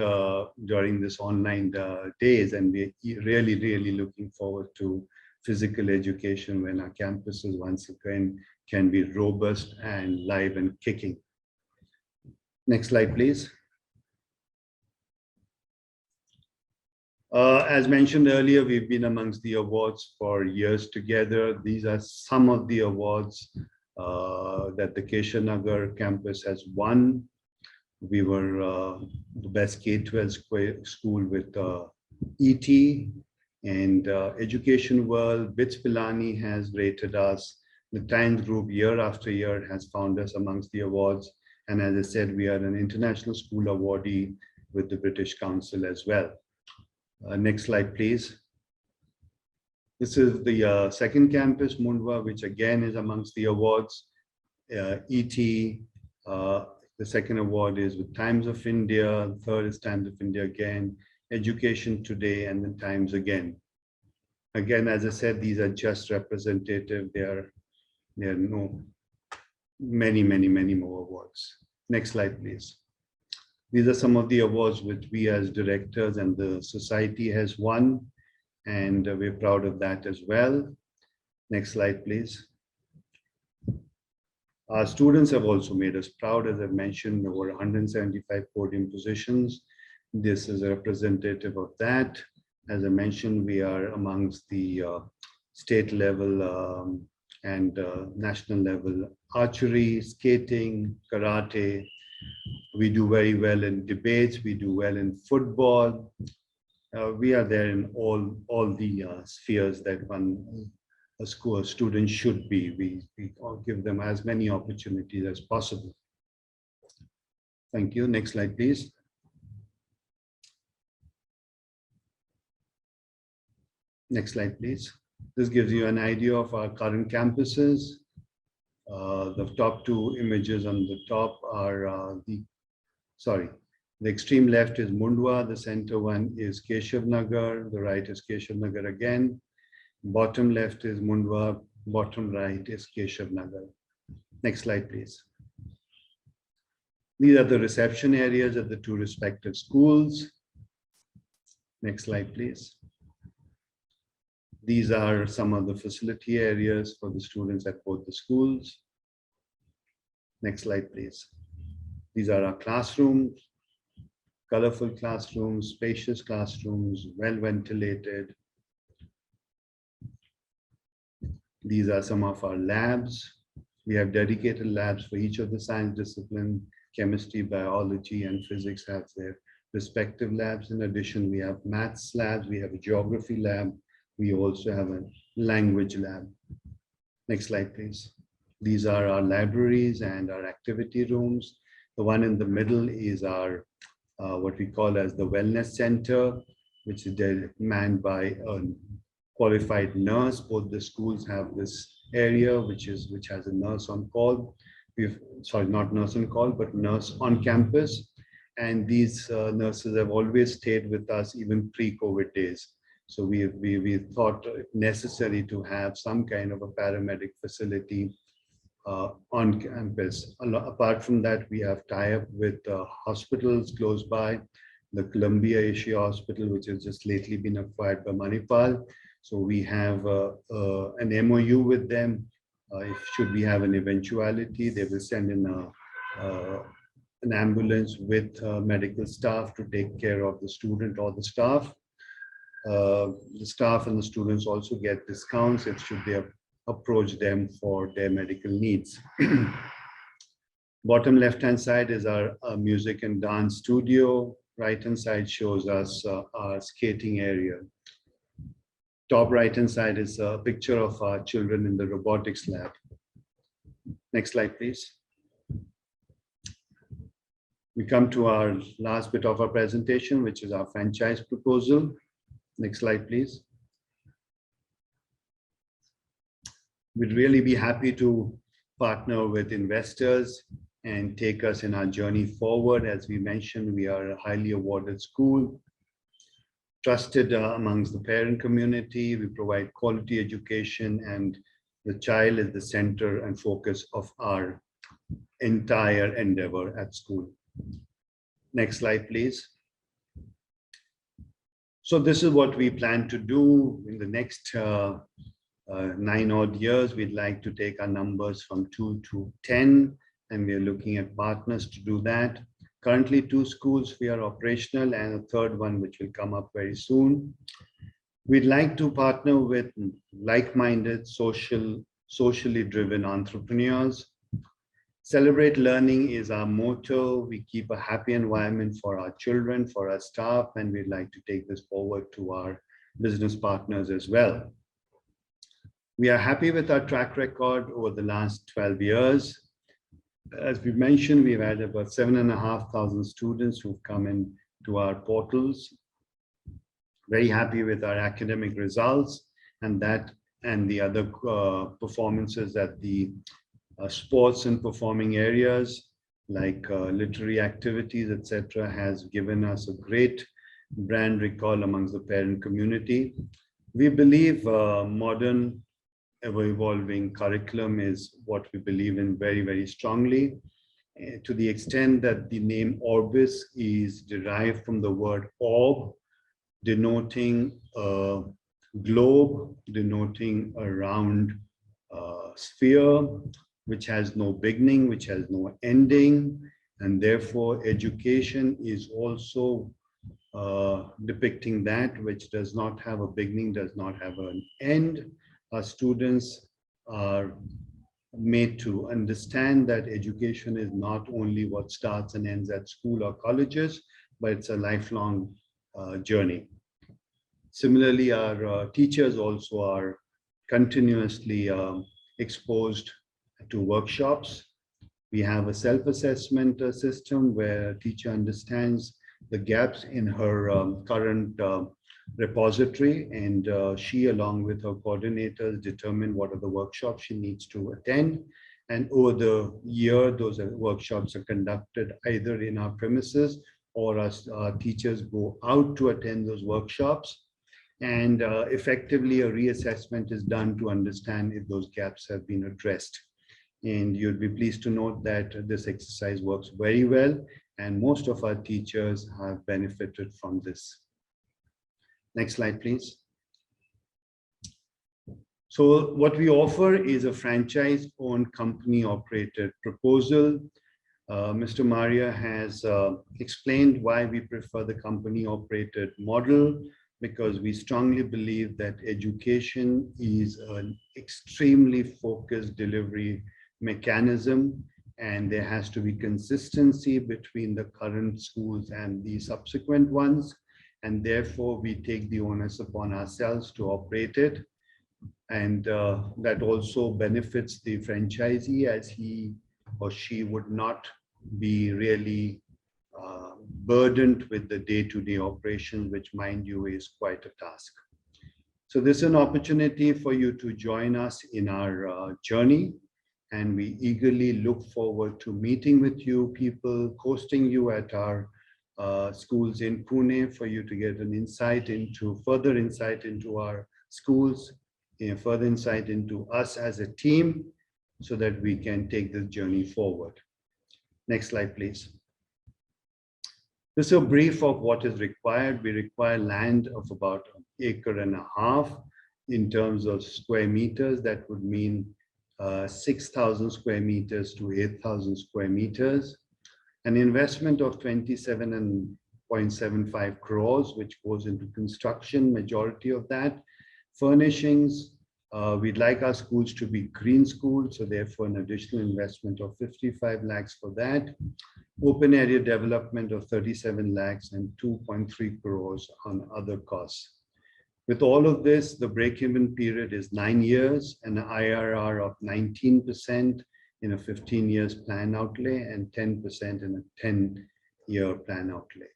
during this online days, and we're really looking forward to physical education when our campuses once again can be robust and live and kicking. Next slide, please. As mentioned earlier, we've been amongst the awards for years together. These are some of the awards that the Keshanagar campus has won. We were the best K-12 school with ET, and Education World, BITS Pilani has rated us. The Times Group year after year has found us amongst the awards. And as I said, we are an international school awardee with the British Council as well. Next slide, please. This is the second campus, Mundwa, which again is amongst the awards. ET, the second award is with Times of India, the third is Times of India again, Education Today, and then Times again. Again, as I said, these are just representative. There are no many more awards. Next slide, please. These are some of the awards which we as directors and the society has won, and we're proud of that as well. Next slide, please. Our students have also made us proud. As I've mentioned, over 175 podium positions. This is a representative of that. As I mentioned, we are amongst the state level and national level archery, skating, karate. We do very well in debates. We do well in football. We are there in all the spheres that a student should be. We give them as many opportunities as possible. Thank you. Next slide, please. Next slide, please. This gives you an idea of our current campuses. The top two images on the top are the extreme left is Mundwa, the center one is Keshav Nagar, the right is Keshav Nagar again. Bottom left is Mundwa, bottom right is Keshav Nagar. Next slide, please. These are the reception areas of the two respective schools. Next slide, please. These are some of the facility areas for the students at both the schools. Next slide, please. These are our classrooms, colorful classrooms, spacious classrooms, well ventilated. These are some of our labs. We have dedicated labs for each of the science disciplines. Chemistry, biology, and physics have their respective labs. In addition, we have maths labs, we have a geography lab, we also have a language lab. Next slide, please. These are our libraries and our activity rooms. The one in the middle is our what we call as the wellness center, which is manned by a qualified nurse. Both the schools have this area, which has a nurse on call. Not nurse on call, but nurse on campus. And these nurses have always stayed with us even pre-COVID days. So we thought it necessary to have some kind of a paramedic facility on campus. Apart from that, we have tie-up with hospitals close by, the Columbia Asia Hospital, which has just lately been acquired by Manipal. So we have an MOU with them. Should we have an eventuality, they will send in an ambulance with medical staff to take care of the student or the staff. The staff and the students also get discounts if should they approach them for their medical needs. Bottom left-hand side is our music and dance studio. Right-hand side shows us our skating area. Top right-hand side is a picture of our children in the robotics lab. Next slide, please. We come to our last bit of our presentation, which is our franchise proposal. Next slide, please. We'd really be happy to partner with investors and take us in our journey forward. As we mentioned, we are a highly awarded school, trusted amongst the parent community. We provide quality education, and the child is the center and focus of our entire endeavor at school. Next slide, please. So this is what we plan to do in the next 9 odd years. We'd like to take our numbers from 2 to 10, and we're looking at partners to do that. Currently 2 schools we are operational, and a third one which will come up very soon. We'd like to partner with like-minded, socially driven entrepreneurs. Celebrate learning is our motto. We keep a happy environment for our children, for our staff, and we'd like to take this forward to our business partners as well. We are happy with our track record over the last 12 years. As we mentioned, we've had about 7,500 students who've come in to our portals. Very happy with our academic results, and the other performances at the sports and performing areas like literary activities, etc., has given us a great brand recall amongst the parent community. We believe modern ever-evolving curriculum is what we believe in very, very strongly, to the extent that the name Orbis is derived from the word orb, denoting a globe, denoting a round sphere, which has no beginning, which has no ending, and therefore education is also depicting that which does not have a beginning, does not have an end. Our students are made to understand that education is not only what starts and ends at school or colleges, but it's a lifelong journey. Similarly, our teachers also are continuously exposed to workshops. We have a self-assessment system where a teacher understands the gaps in her current repository, and she, along with her coordinators, determine what are the workshops she needs to attend. And over the year, those workshops are conducted either in our premises, or our teachers go out to attend those workshops. And effectively, a reassessment is done to understand if those gaps have been addressed. And you'd be pleased to note that this exercise works very well, and most of our teachers have benefited from this. Next slide, please. So what we offer is a franchise-owned, company-operated proposal. Mr. Maria has explained why we prefer the company-operated model, because we strongly believe that education is an extremely focused delivery mechanism, and there has to be consistency between the current schools and the subsequent ones, and therefore we take the onus upon ourselves to operate it. And that also benefits the franchisee, as he or she would not be really burdened with the day-to-day operations, which, mind you, is quite a task. So this is an opportunity for you to join us in our journey, and we eagerly look forward to meeting with you people, hosting you at our schools in Pune, for you to get an insight into, further insight into our schools, further insight into us as a team, so that we can take this journey forward. Next slide, please. This is a brief of what is required. We require land of about 1.5 acres in terms of square meters. That would mean 6,000 square meters to 8,000 square meters. An investment of 27.75 crores, which goes into construction, majority of that. Furnishings, we'd like our schools to be green schools, so therefore an additional investment of 55 lakhs for that. Open area development of 37 lakhs and 2.3 crores on other costs. With all of this, the break-even period is 9 years, an IRR of 19%, in a 15 years plan outlay and 10% in a 10-year plan outlay.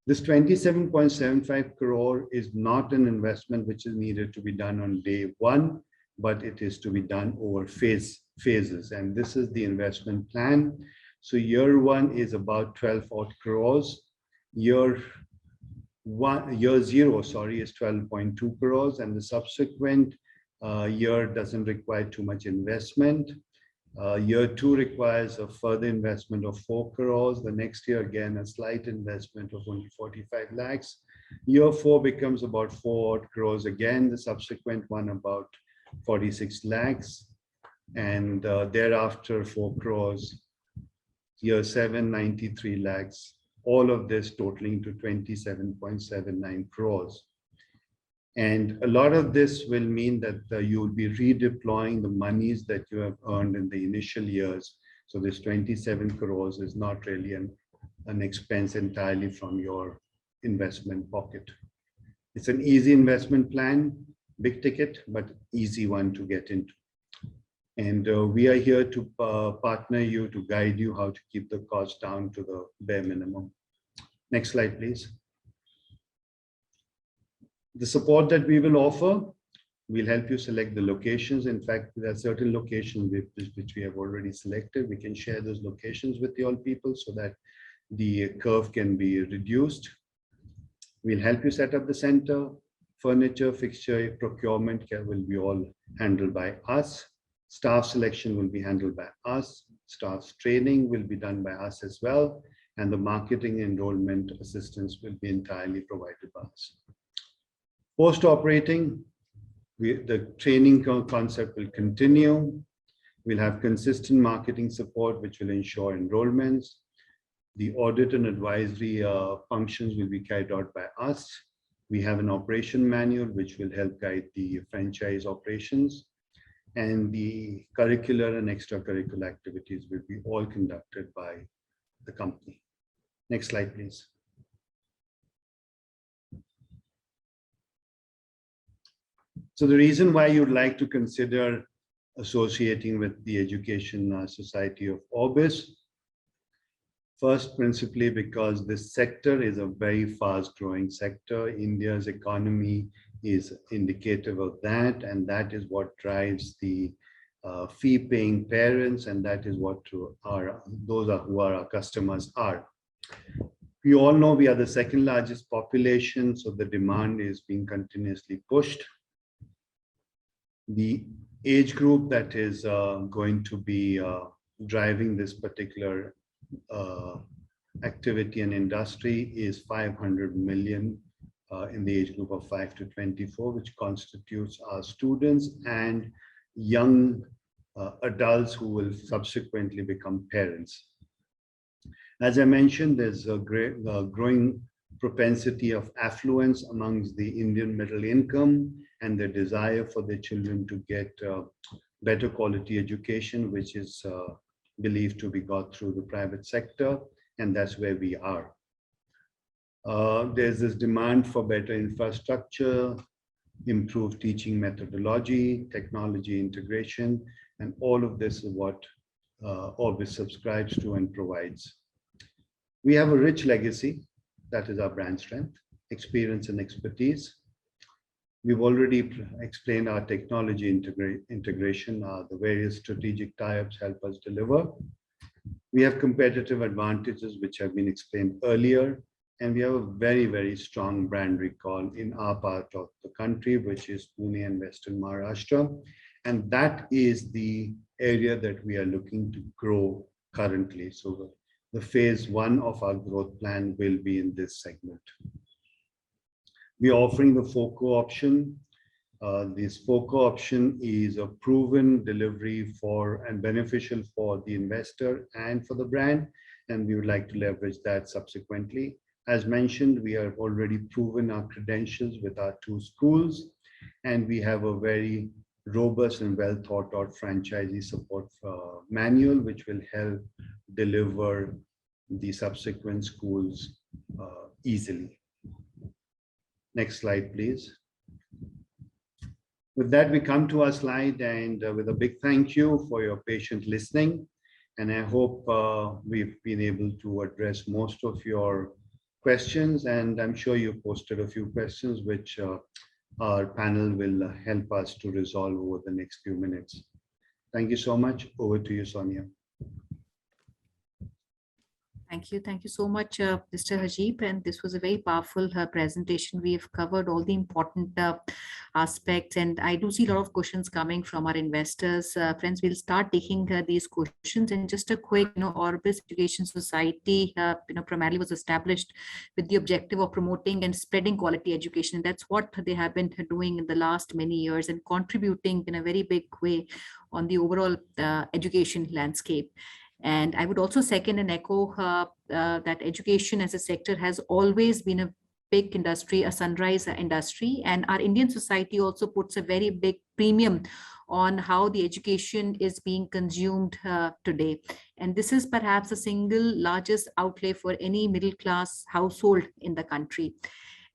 This 27.75 crore is not an investment which is needed to be done on day one, but it is to be done over phases. And this is the investment plan. So year one is about 12 odd crores. Year zero, is 12.2 crores, and the subsequent year doesn't require too much investment. Year two requires a further investment of 4 crores. The next year, again, a slight investment of only 45 lakhs. Year four becomes about 4 odd crores again, the subsequent one about 46 lakhs, and thereafter 4 crores. Year seven, 93 lakhs. All of this totaling to 27.79 crores. And a lot of this will mean that you will be redeploying the monies that you have earned in the initial years. So this 27 crores is not really an expense entirely from your investment pocket. It's an easy investment plan, big ticket, but easy one to get into. And we are here to partner you, to guide you how to keep the cost down to the bare minimum. Next slide, please. The support that we will offer will help you select the locations. In fact, there are certain locations which we have already selected. We can share those locations with you all people so that the curve can be reduced. We'll help you set up the center. Furniture, fixture, procurement will be all handled by us. Staff selection will be handled by us. Staff's training will be done by us as well. And the marketing enrollment assistance will be entirely provided by us. Post-operating, the training concept will continue. We'll have consistent marketing support, which will ensure enrollments. The audit and advisory functions will be carried out by us. We have an operation manual, which will help guide the franchise operations. And the curricular and extracurricular activities will be all conducted by the company. Next slide, please. So the reason why you'd like to consider associating with the Education Society of Orbis, first, principally because this sector is a very fast growing sector. India's economy is indicative of that, and that is what drives the fee paying parents, and that is what who are our customers are. We all know we are the second largest population, so the demand is being continuously pushed. The age group that is going to be driving this particular activity and industry is 500 million in the age group of 5 to 24, which constitutes our students and young adults who will subsequently become parents. As I mentioned, there's a growing propensity of affluence amongst the Indian middle income and the desire for their children to get better quality education, which is believed to be got through the private sector, and that's where we are. There's this demand for better infrastructure, improved teaching methodology, technology integration, and all of this is what Orbis subscribes to and provides. We have a rich legacy, that is our brand strength, experience and expertise. We've already explained our technology integration, the various strategic tie-ups help us deliver. We have competitive advantages which have been explained earlier, and we have a very, very strong brand recall in our part of the country, which is Pune and Western Maharashtra. And that is the area that we are looking to grow currently. So the phase one of our growth plan will be in this segment. We are offering the FOCO option. This FOCO option is a proven delivery for and beneficial for the investor and for the brand, and we would like to leverage that subsequently. As mentioned, we have already proven our credentials with our 2 schools, and we have a very robust and well thought out franchisee support manual, which will help deliver the subsequent schools easily. Next slide, please. With that, we come to our slide, and with a big thank you for your patient listening. And I hope we've been able to address most of your questions, and I'm sure you posted a few questions which our panel will help us to resolve over the next few minutes. Thank you so much. Over to you, Sonia. Thank you. Thank you so much, Mr. Hajib. And this was a very powerful presentation. We have covered all the important aspects. And I do see a lot of questions coming from our investors. Friends, we'll start taking these questions. And just a quick, Orbis Education Society, primarily was established with the objective of promoting and spreading quality education. And that's what they have been doing in the last many years and contributing in a very big way on the overall education landscape. And I would also second and echo that education as a sector has always been a big industry, a sunrise industry. And our Indian society also puts a very big premium on how the education is being consumed today. And this is perhaps the single largest outlay for any middle class household in the country.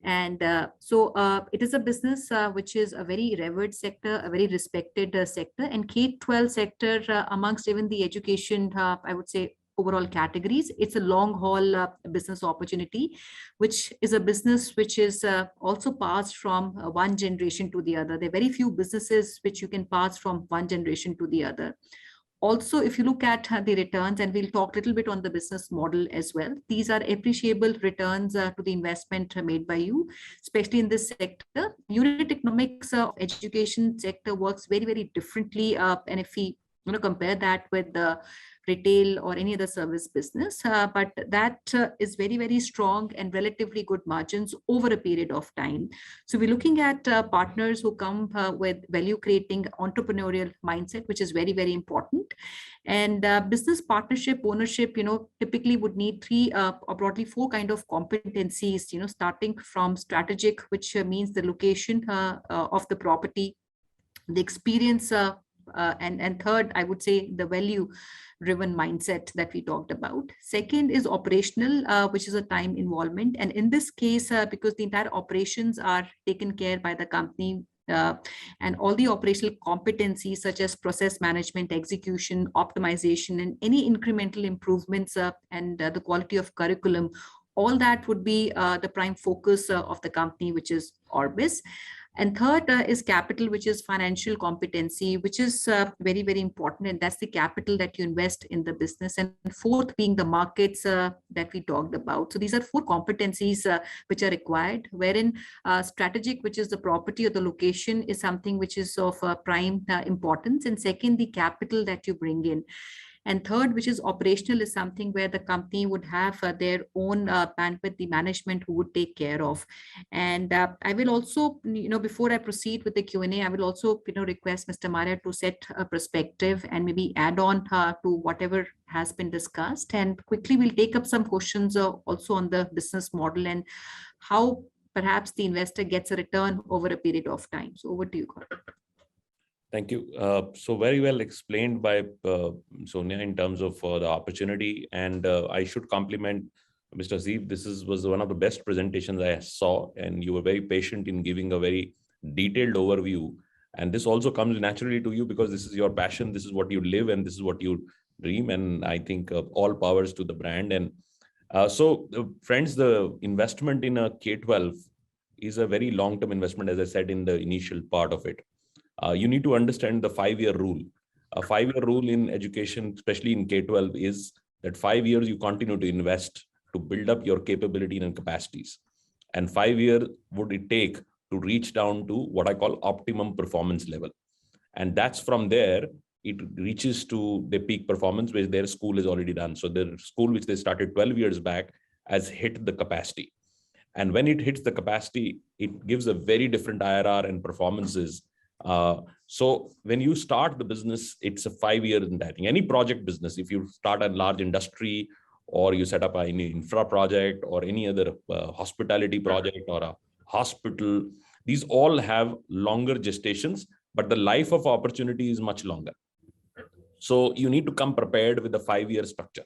And so it is a business which is a very revered sector, a very respected sector, and K-12 sector amongst even the education, I would say, overall categories. It's a long haul business opportunity, which is a business which is also passed from one generation to the other. There are very few businesses which you can pass from one generation to the other. Also, if you look at the returns, and we'll talk a little bit on the business model as well, these are appreciable returns to the investment made by you, especially in this sector. Unit economics of education sector works very, very differently. And if we compare that with the retail or any other service business, but that is very, very strong and relatively good margins over a period of time. So we're looking at partners who come with value creating entrepreneurial mindset, which is very, very important. And business partnership ownership, typically would need three or broadly four kind of competencies, starting from strategic, which means the location of the property, the experience, and third, I would say the value driven mindset that we talked about. Second is operational, which is a time involvement. And in this case, because the entire operations are taken care by the company, and all the operational competencies such as process management, execution, optimization, and any incremental improvements and the quality of curriculum, all that would be the prime focus of the company, which is Orbis. And third is capital, which is financial competency, which is very, very important. And that's the capital that you invest in the business. And fourth being the markets that we talked about. So these are four competencies which are required, wherein strategic, which is the property or the location, is something which is of prime importance. And second, the capital that you bring in. And third, which is operational, is something where the company would have their own bandwidth, the management who would take care of. And I will also, before I proceed with the Q&A, I will also, request Mr. Maria to set a perspective and maybe add on to whatever has been discussed. And quickly, we'll take up some questions also on the business model and how perhaps the investor gets a return over a period of time. So over to you, Gaurav. Thank you. So very well explained by Sonia in terms of the opportunity. And I should compliment Mr. Zeeb. This was one of the best presentations I saw, and you were very patient in giving a very detailed overview. And this also comes naturally to you because this is your passion, this is what you live, and this is what you dream. And I think all powers to the brand. And so friends, the investment in a K-12 is a very long-term investment, as I said in the initial part of it. You need to understand the 5-year rule. A 5-year rule in education, especially in K-12, is that 5 years you continue to invest to build up your capability and capacities. And 5 years would it take to reach down to what I call optimum performance level. And that's from there, it reaches to the peak performance, which their school is already done. So their school, which they started 12 years back, has hit the capacity. And when it hits the capacity, it gives a very different IRR and performances. So when you start the business, it's a 5 year in that. Any project business, if you start a large industry or you set up an infra project or any other hospitality project or a hospital, these all have longer gestations, but the life of opportunity is much longer. So you need to come prepared with a 5-year structure.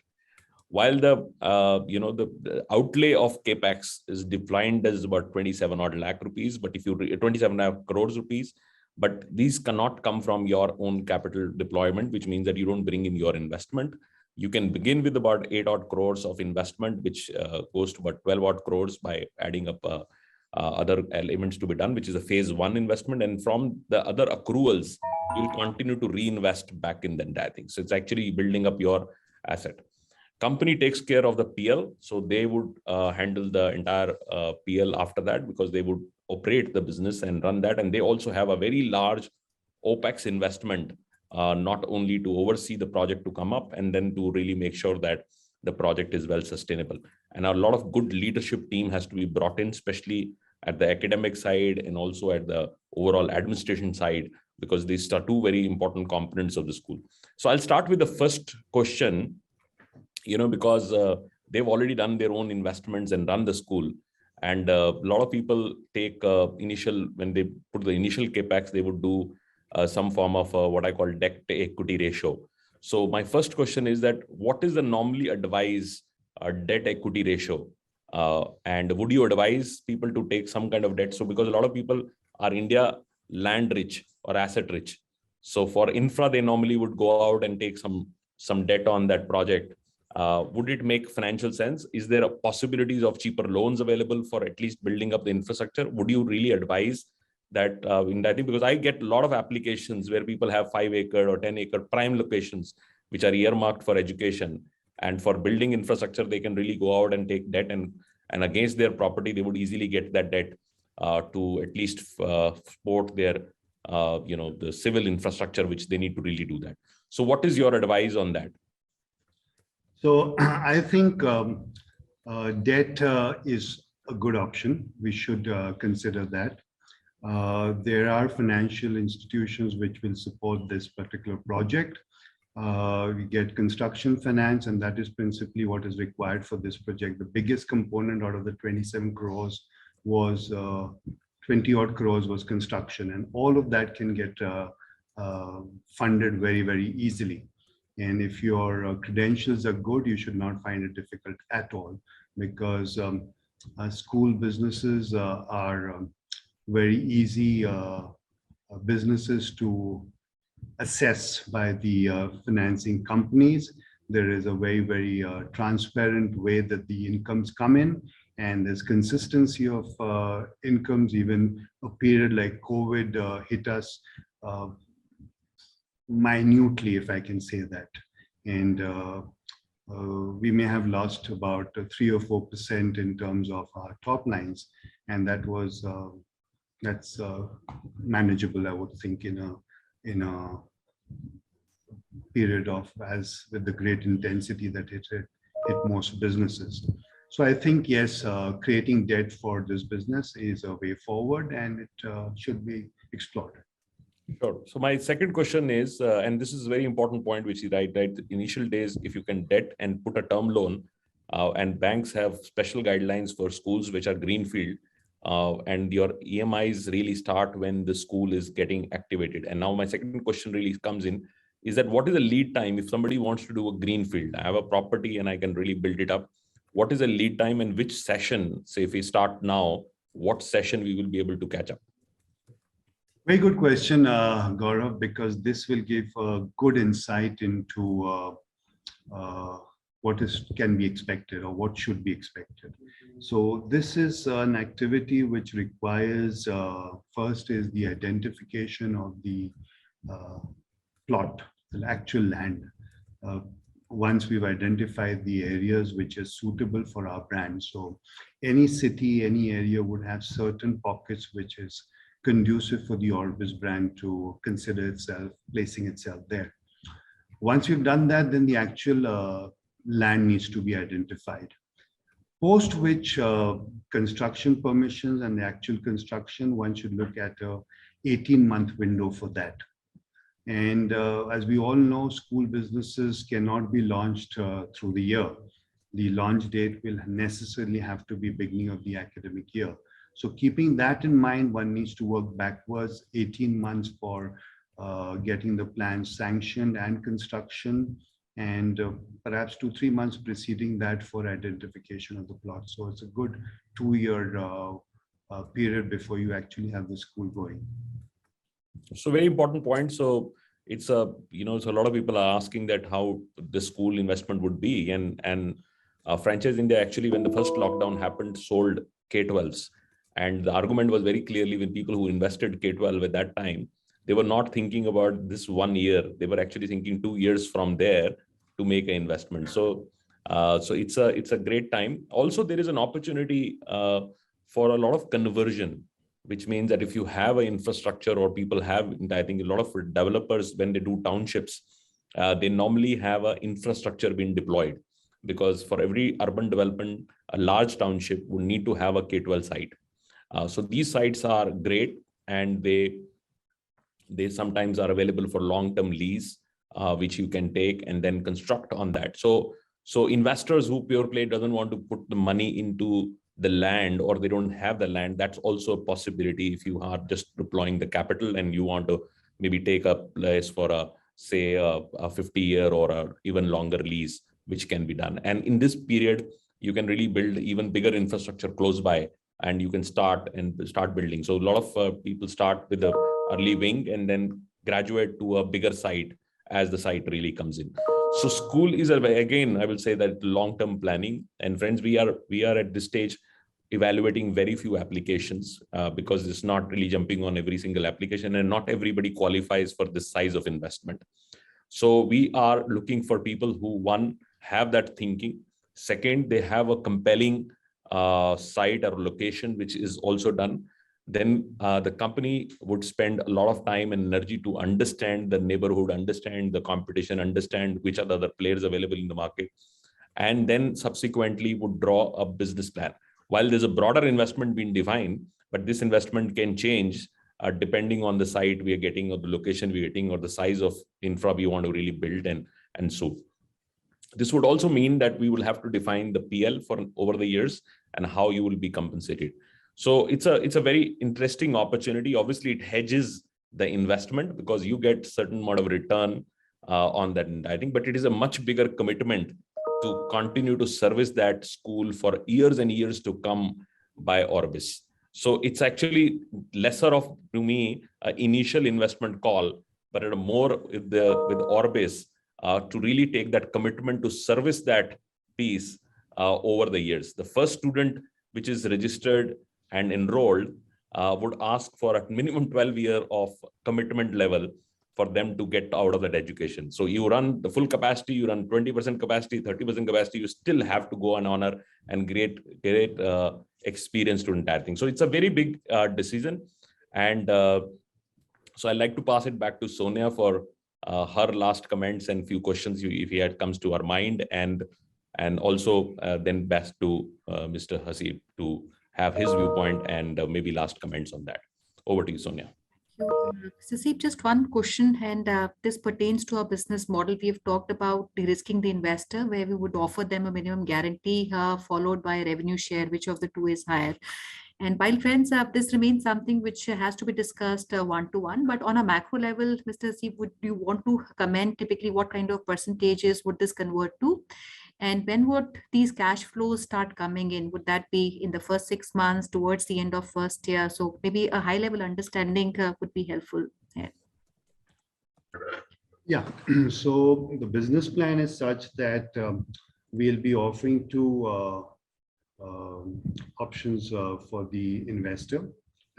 While the outlay of capex is defined as about 27 odd lakh rupees, but if you 27 lakh crores rupees, but these cannot come from your own capital deployment, which means that you don't bring in your investment. You can begin with about 8 odd crores of investment, which goes to about 12 odd crores by adding up other elements to be done, which is a phase one investment. And from the other accruals, you'll continue to reinvest back in the entire thing. So it's actually building up your asset. Company takes care of the PL. So they would handle the entire PL after that, because they would operate the business and run that. And they also have a very large OPEX investment, not only to oversee the project to come up, and then to really make sure that the project is well sustainable. And a lot of good leadership team has to be brought in, especially at the academic side and also at the overall administration side, because these are two very important components of the school. So I'll start with the first question, because they've already done their own investments and run the school. And a lot of people take when they put the initial capex, they would do some form of what I call debt to equity ratio. So my first question is that what is the normally advised debt equity ratio? And would you advise people to take some kind of debt? So because a lot of people are India land rich or asset rich. So for infra, they normally would go out and take some debt on that project. Would it make financial sense? Is there a possibilities of cheaper loans available for at least building up the infrastructure? Would you really advise that in that thing? Because I get a lot of applications where people have 5-acre or 10-acre prime locations, which are earmarked for education. And for building infrastructure, they can really go out and take debt, and against their property, they would easily get that debt to at least support their, the civil infrastructure, which they need to really do that. So what is your advice on that? So I think debt is a good option. We should consider that. There are financial institutions which will support this particular project. We get construction finance, and that is principally what is required for this project. The biggest component out of the 27 crores was 20 odd crores was construction, and all of that can get funded very, very easily. And if your credentials are good, you should not find it difficult at all, because school businesses are very easy businesses to assess by the financing companies. There is a very, very transparent way that the incomes come in, and there's consistency of incomes. Even a period like COVID hit us minutely, if I can say that. And we may have lost about 3 or 4% in terms of our top lines. And that's manageable, I would think, in a period of, as with the great intensity that hit most businesses. So I think, yes, creating debt for this business is a way forward, and it should be explored. Sure. So my second question is, and this is a very important point, which is right, the initial days, if you can debt and put a term loan, and banks have special guidelines for schools which are greenfield, and your EMIs really start when the school is getting activated. And now my second question really comes in, is that what is the lead time if somebody wants to do a greenfield? I have a property and I can really build it up. What is the lead time, and which session, say if we start now, what session we will be able to catch up? Very good question, Gaurav, because this will give a good insight into what can be expected or what should be expected. So this is an activity which requires, first is the identification of the plot, the actual land. Once we've identified the areas which is suitable for our brand. So any city, any area would have certain pockets which is conducive for the Orbis brand to consider itself, placing itself there. Once we've done that, then the actual land needs to be identified. Post which construction permissions and the actual construction, one should look at a 18-month window for that. And as we all know, school businesses cannot be launched through the year. The launch date will necessarily have to be beginning of the academic year. So keeping that in mind, one needs to work backwards 18 months for getting the plan sanctioned and construction, and perhaps 2-3 months preceding that for identification of the plot. So it's a good 2-year period before you actually have the school going. So very important point. So it's a, so a lot of people are asking that how the school investment would be, and Franchise India actually, when the first lockdown happened, sold K-12s, and the argument was very clearly with people who invested K-12 at that time, they were not thinking about this 1 year. They were actually thinking 2 years from there to make an investment. So so it's a great time. Also, there is an opportunity for a lot of conversion, which means that if you have an infrastructure, or people have, I think a lot of developers, when they do townships, they normally have an infrastructure being deployed, because for every urban development, a large township would need to have a K-12 site. So these sites are great, and they sometimes are available for long-term lease, which you can take and then construct on that. So investors who pure play doesn't want to put the money into the land, or they don't have the land, that's also a possibility if you are just deploying the capital and you want to maybe take a place for a, say, a 50-year or a even longer lease, which can be done. And in this period, you can really build even bigger infrastructure close by, and you can start building. So a lot of people start with the early wing and then graduate to a bigger site as the site really comes in. So school is, again, I will say that long-term planning. And friends, we are at this stage evaluating very few applications, because it's not really jumping on every single application, and not everybody qualifies for this size of investment. So we are looking for people who, one, have that thinking. Second, they have a compelling site or location, which is also done. Then the company would spend a lot of time and energy to understand the neighborhood, understand the competition, understand which are the other players available in the market, and then subsequently would draw a business plan. While there's a broader investment being defined, but this investment can change depending on the site we are getting, or the location we are getting, or the size of infra we want to really build, and so. This would also mean that we will have to define the PL for over the years and how you will be compensated. So it's a very interesting opportunity. Obviously, it hedges the investment because you get certain amount of return on that, I think, but it is a much bigger commitment to continue to service that school for years and years to come by Orbis. So it's actually lesser of, to me, an initial investment call, but at a more with Orbis to really take that commitment to service that piece over the years. The first student which is registered and enrolled would ask for a minimum 12 year of commitment level for them to get out of that education. So you run the full capacity, you run 20% capacity, 30% capacity, you still have to go and honor and great experience to entire thing. So it's a very big decision. And so I'd like to pass it back to Sonia for her last comments and few questions if he had comes to our mind, and also then best to Mr. Haseeb to have his viewpoint and maybe last comments on that. Over to you, Sonia. Haseeb, just one question, and this pertains to our business model. We have talked about de-risking the investor, where we would offer them a minimum guarantee followed by a revenue share, which of the two is higher. And while friends, this remains something which has to be discussed one-to-one, but on a macro level, Mr. Haseeb, would you want to comment typically what kind of percentages would this convert to? And when would these cash flows start coming in? Would that be in the first 6 months, towards the end of first year? So maybe a high level understanding would be helpful here. Yeah, so the business plan is such that we'll be offering two options for the investor.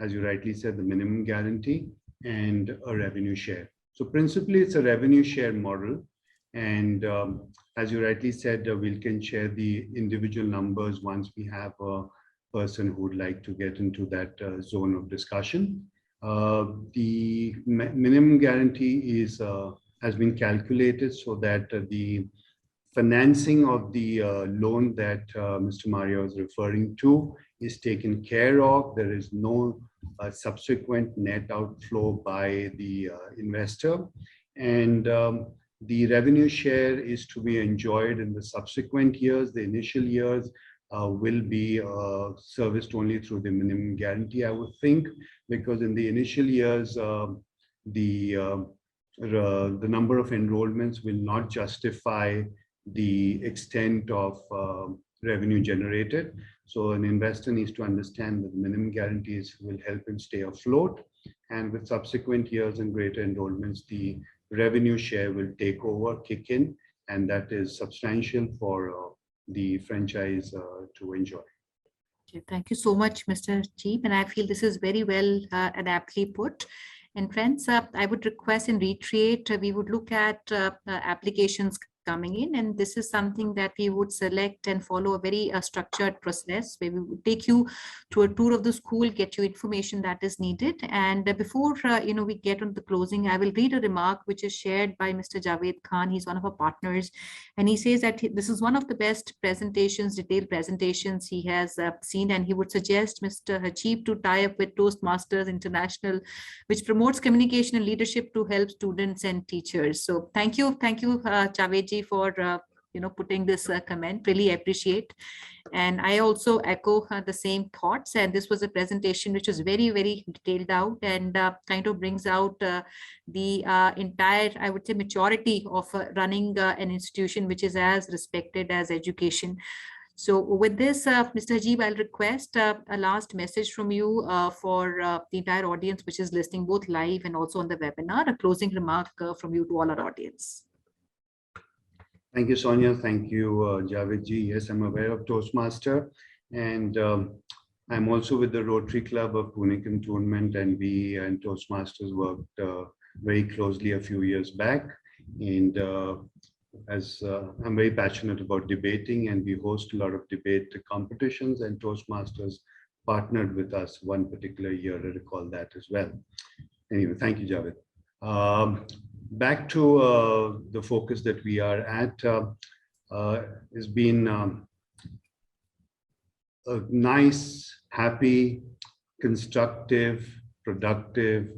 As you rightly said, the minimum guarantee and a revenue share. So principally, it's a revenue share model. And as you rightly said, we can share the individual numbers once we have a person who would like to get into that zone of discussion. The minimum guarantee is has been calculated so that the financing of the loan that Mr. Maria was referring to is taken care of. There is no subsequent net outflow by the investor. And the revenue share is to be enjoyed in the subsequent years. The initial years will be serviced only through the minimum guarantee, I would think, because in the initial years, the number of enrollments will not justify the extent of revenue generated. So an investor needs to understand that the minimum guarantees will help him stay afloat. And with subsequent years and greater enrollments, the revenue share will take over, kick in, and that is substantial for the franchise to enjoy. Okay, thank you so much, Mr. Jeep. And I feel this is very well and aptly put. And friends, I would request and reiterate, we would look at applications coming in, and this is something that we would select and follow a very structured process where we would take you to a tour of the school, get you information that is needed. And before we get on the closing, I will read a remark which is shared by Mr. Javed Khan. He's one of our partners, and he says that this is one of the best presentations, detailed presentations he has seen, and he would suggest Mr. Hajib to tie up with Toastmasters International, which promotes communication and leadership to help students and teachers. So thank you, Javed ji, for putting this comment. Really appreciate. And I also echo the same thoughts. And this was a presentation which was very, very detailed out and kind of brings out the entire, I would say, maturity of running an institution which is as respected as education. So with this, Mr. Hajib, I'll request a last message from you for the entire audience, which is listening both live and also on the webinar, a closing remark from you to all our audience. Thank you, Sonia. Thank you, Javed ji. Yes, I'm aware of Toastmaster, and I'm also with the Rotary Club of Pune Cantonment, and we and Toastmasters worked very closely a few years back. And as I'm very passionate about debating, and we host a lot of debate competitions, and Toastmasters partnered with us one particular year. I recall that as well. Anyway, thank you, Javed. Back to the focus that we are at has been a nice, happy, constructive, productive,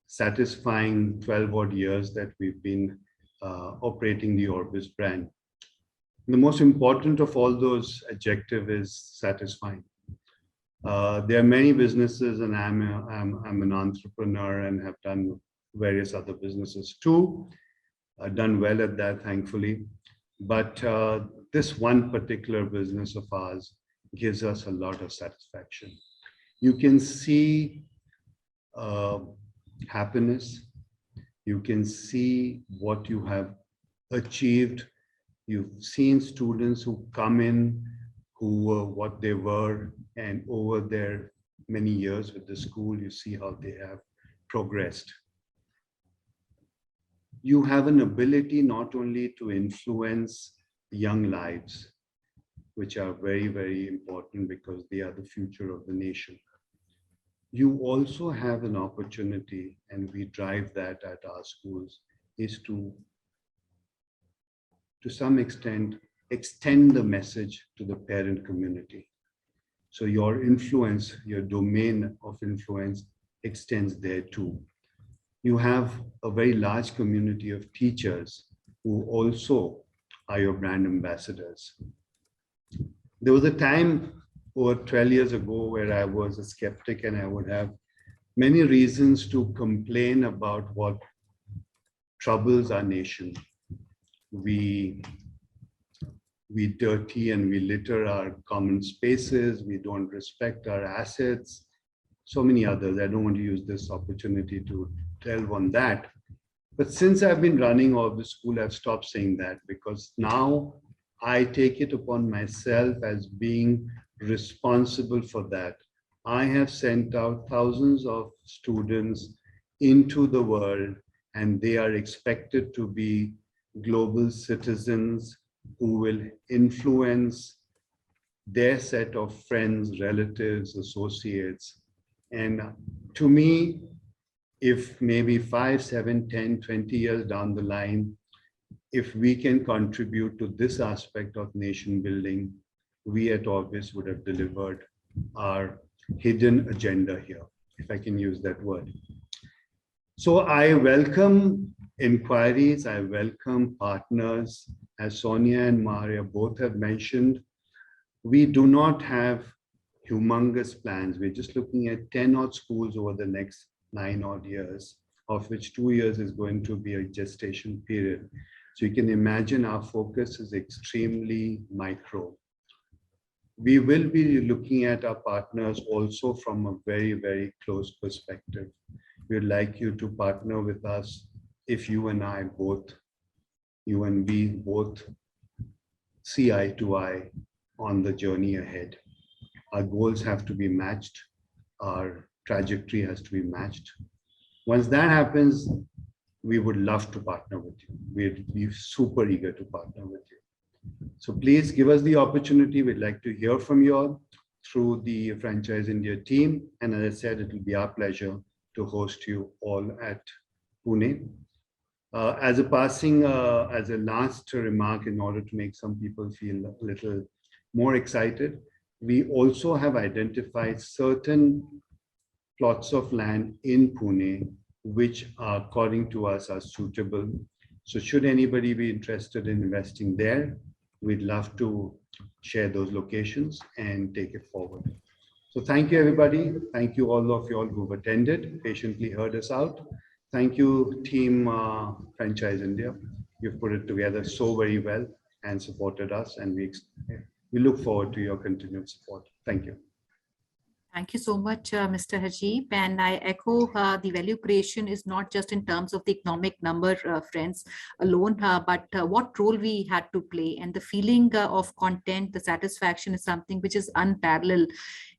satisfying 12 odd years that we've been operating the Orbis brand. The most important of all those adjectives is satisfying. There are many businesses, and I'm an entrepreneur and have done various other businesses too. Done well at that, thankfully. But this one particular business of ours gives us a lot of satisfaction. You can see happiness. You can see what you have achieved. You've seen students who come in, who were what they were, and over their many years with the school, you see how they have progressed. You have an ability not only to influence young lives, which are very, very important because they are the future of the nation. You also have an opportunity, and we drive that at our schools, is to some extent, extend the message to the parent community. So your influence, your domain of influence extends there too. You have a very large community of teachers who also are your brand ambassadors. There was a time over 12 years ago where I was a skeptic, and I would have many reasons to complain about what troubles our nation. We dirty and we litter our common spaces. We don't respect our assets. So many others. I don't want to use this opportunity to delve on that. But since I've been running Orbis School, I've stopped saying that, because now I take it upon myself as being responsible for that. I have sent out thousands of students into the world, and they are expected to be global citizens who will influence their set of friends, relatives, associates. And to me, if maybe 5, 7, 10, 20 years down the line, if we can contribute to this aspect of nation building, we at Orbis would have delivered our hidden agenda here, if I can use that word. So I welcome inquiries, I welcome partners. As Sonia and Maria both have mentioned, we do not have humongous plans. We're just looking at 10 odd schools over the next 9 odd years, of which 2 years is going to be a gestation period. So you can imagine our focus is extremely micro. We will be looking at our partners also from a very, very close perspective. We'd like you to partner with us if you and I both, you and we both see eye to eye on the journey ahead. Our goals have to be matched. Our trajectory has to be matched. Once that happens, we would love to partner with you. We'd be super eager to partner with you. So please give us the opportunity. We'd like to hear from you all through the Franchise India team. And as I said, it will be our pleasure to host you all at Pune. As a last remark, in order to make some people feel a little more excited, we also have identified certain plots of land in Pune, which are, according to us, are suitable. So should anybody be interested in investing there, we'd love to share those locations and take it forward. So thank you, everybody. Thank you all of you all who've attended, patiently heard us out. Thank you, team Franchise India. You've put it together so very well and supported us, and we look forward to your continued support. Thank you. Thank you so much, Mr. Hajib. And I echo the value creation is not just in terms of the economic number, friends, alone, but what role we had to play. And the feeling of content, the satisfaction is something which is unparalleled.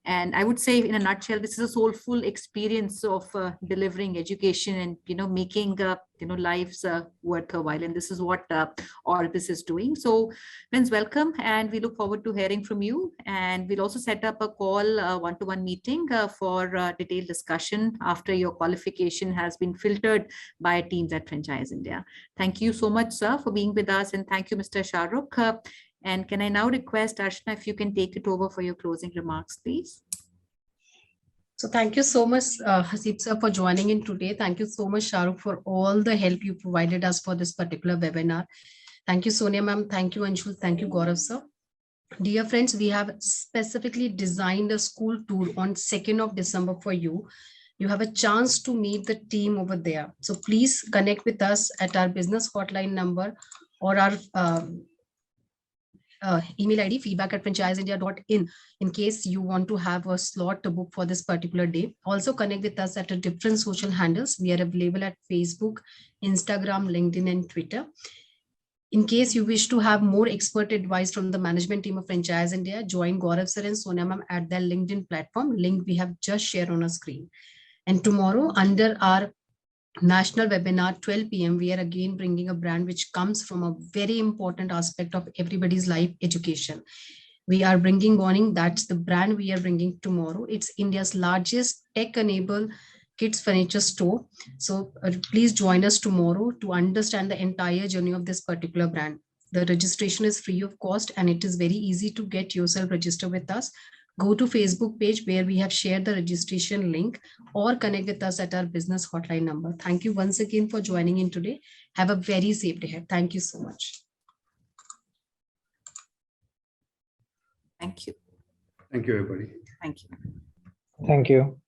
And I would say, in a nutshell, this is a soulful experience of delivering education and making lives worth a while. And this is what Orbis is doing. So, friends, welcome, and we look forward to hearing from you. And we'll also set up a call, one-to-one meeting for detailed discussion after your qualification has been filtered by teams at Franchise India. Thank you so much, sir, for being with us, and thank you, Mr. Shahrukh. And can I now request Arshna, if you can take it over for your closing remarks, please? So thank you so much, Hasib sir, for joining in today. Thank you so much, Shahrukh, for all the help you provided us for this particular webinar. Thank you, Sonia ma'am. Thank you, Anshul. Thank you, Gaurav sir. Dear friends, we have specifically designed a school tour on 2nd of December for you. You have a chance to meet the team over there. So please connect with us at our business hotline number or our email ID feedback@franchiseindia.in in case you want to have a slot to book for this particular day. Also connect with us at a different social handles. We are available at Facebook, Instagram, LinkedIn, and Twitter. In case you wish to have more expert advice from the management team of Franchise India, join Gaurav sir and Sonia ma'am at their LinkedIn platform. Link we have just shared on our screen. And tomorrow, under our national webinar 12 p.m. we are again bringing a brand which comes from a very important aspect of everybody's life, education. We are bringing warning, that's the brand we are bringing tomorrow. It's India's largest tech-enabled kids furniture store. So please join us tomorrow to understand the entire journey of this particular brand. The registration is free of cost, and it is very easy to get yourself registered with us. Go to Facebook page where we have shared the registration link, or connect with us at our business hotline number. Thank you once again for joining in today. Have a very safe day ahead. Thank you so much. Thank you. Thank you, everybody. Thank you. Thank you.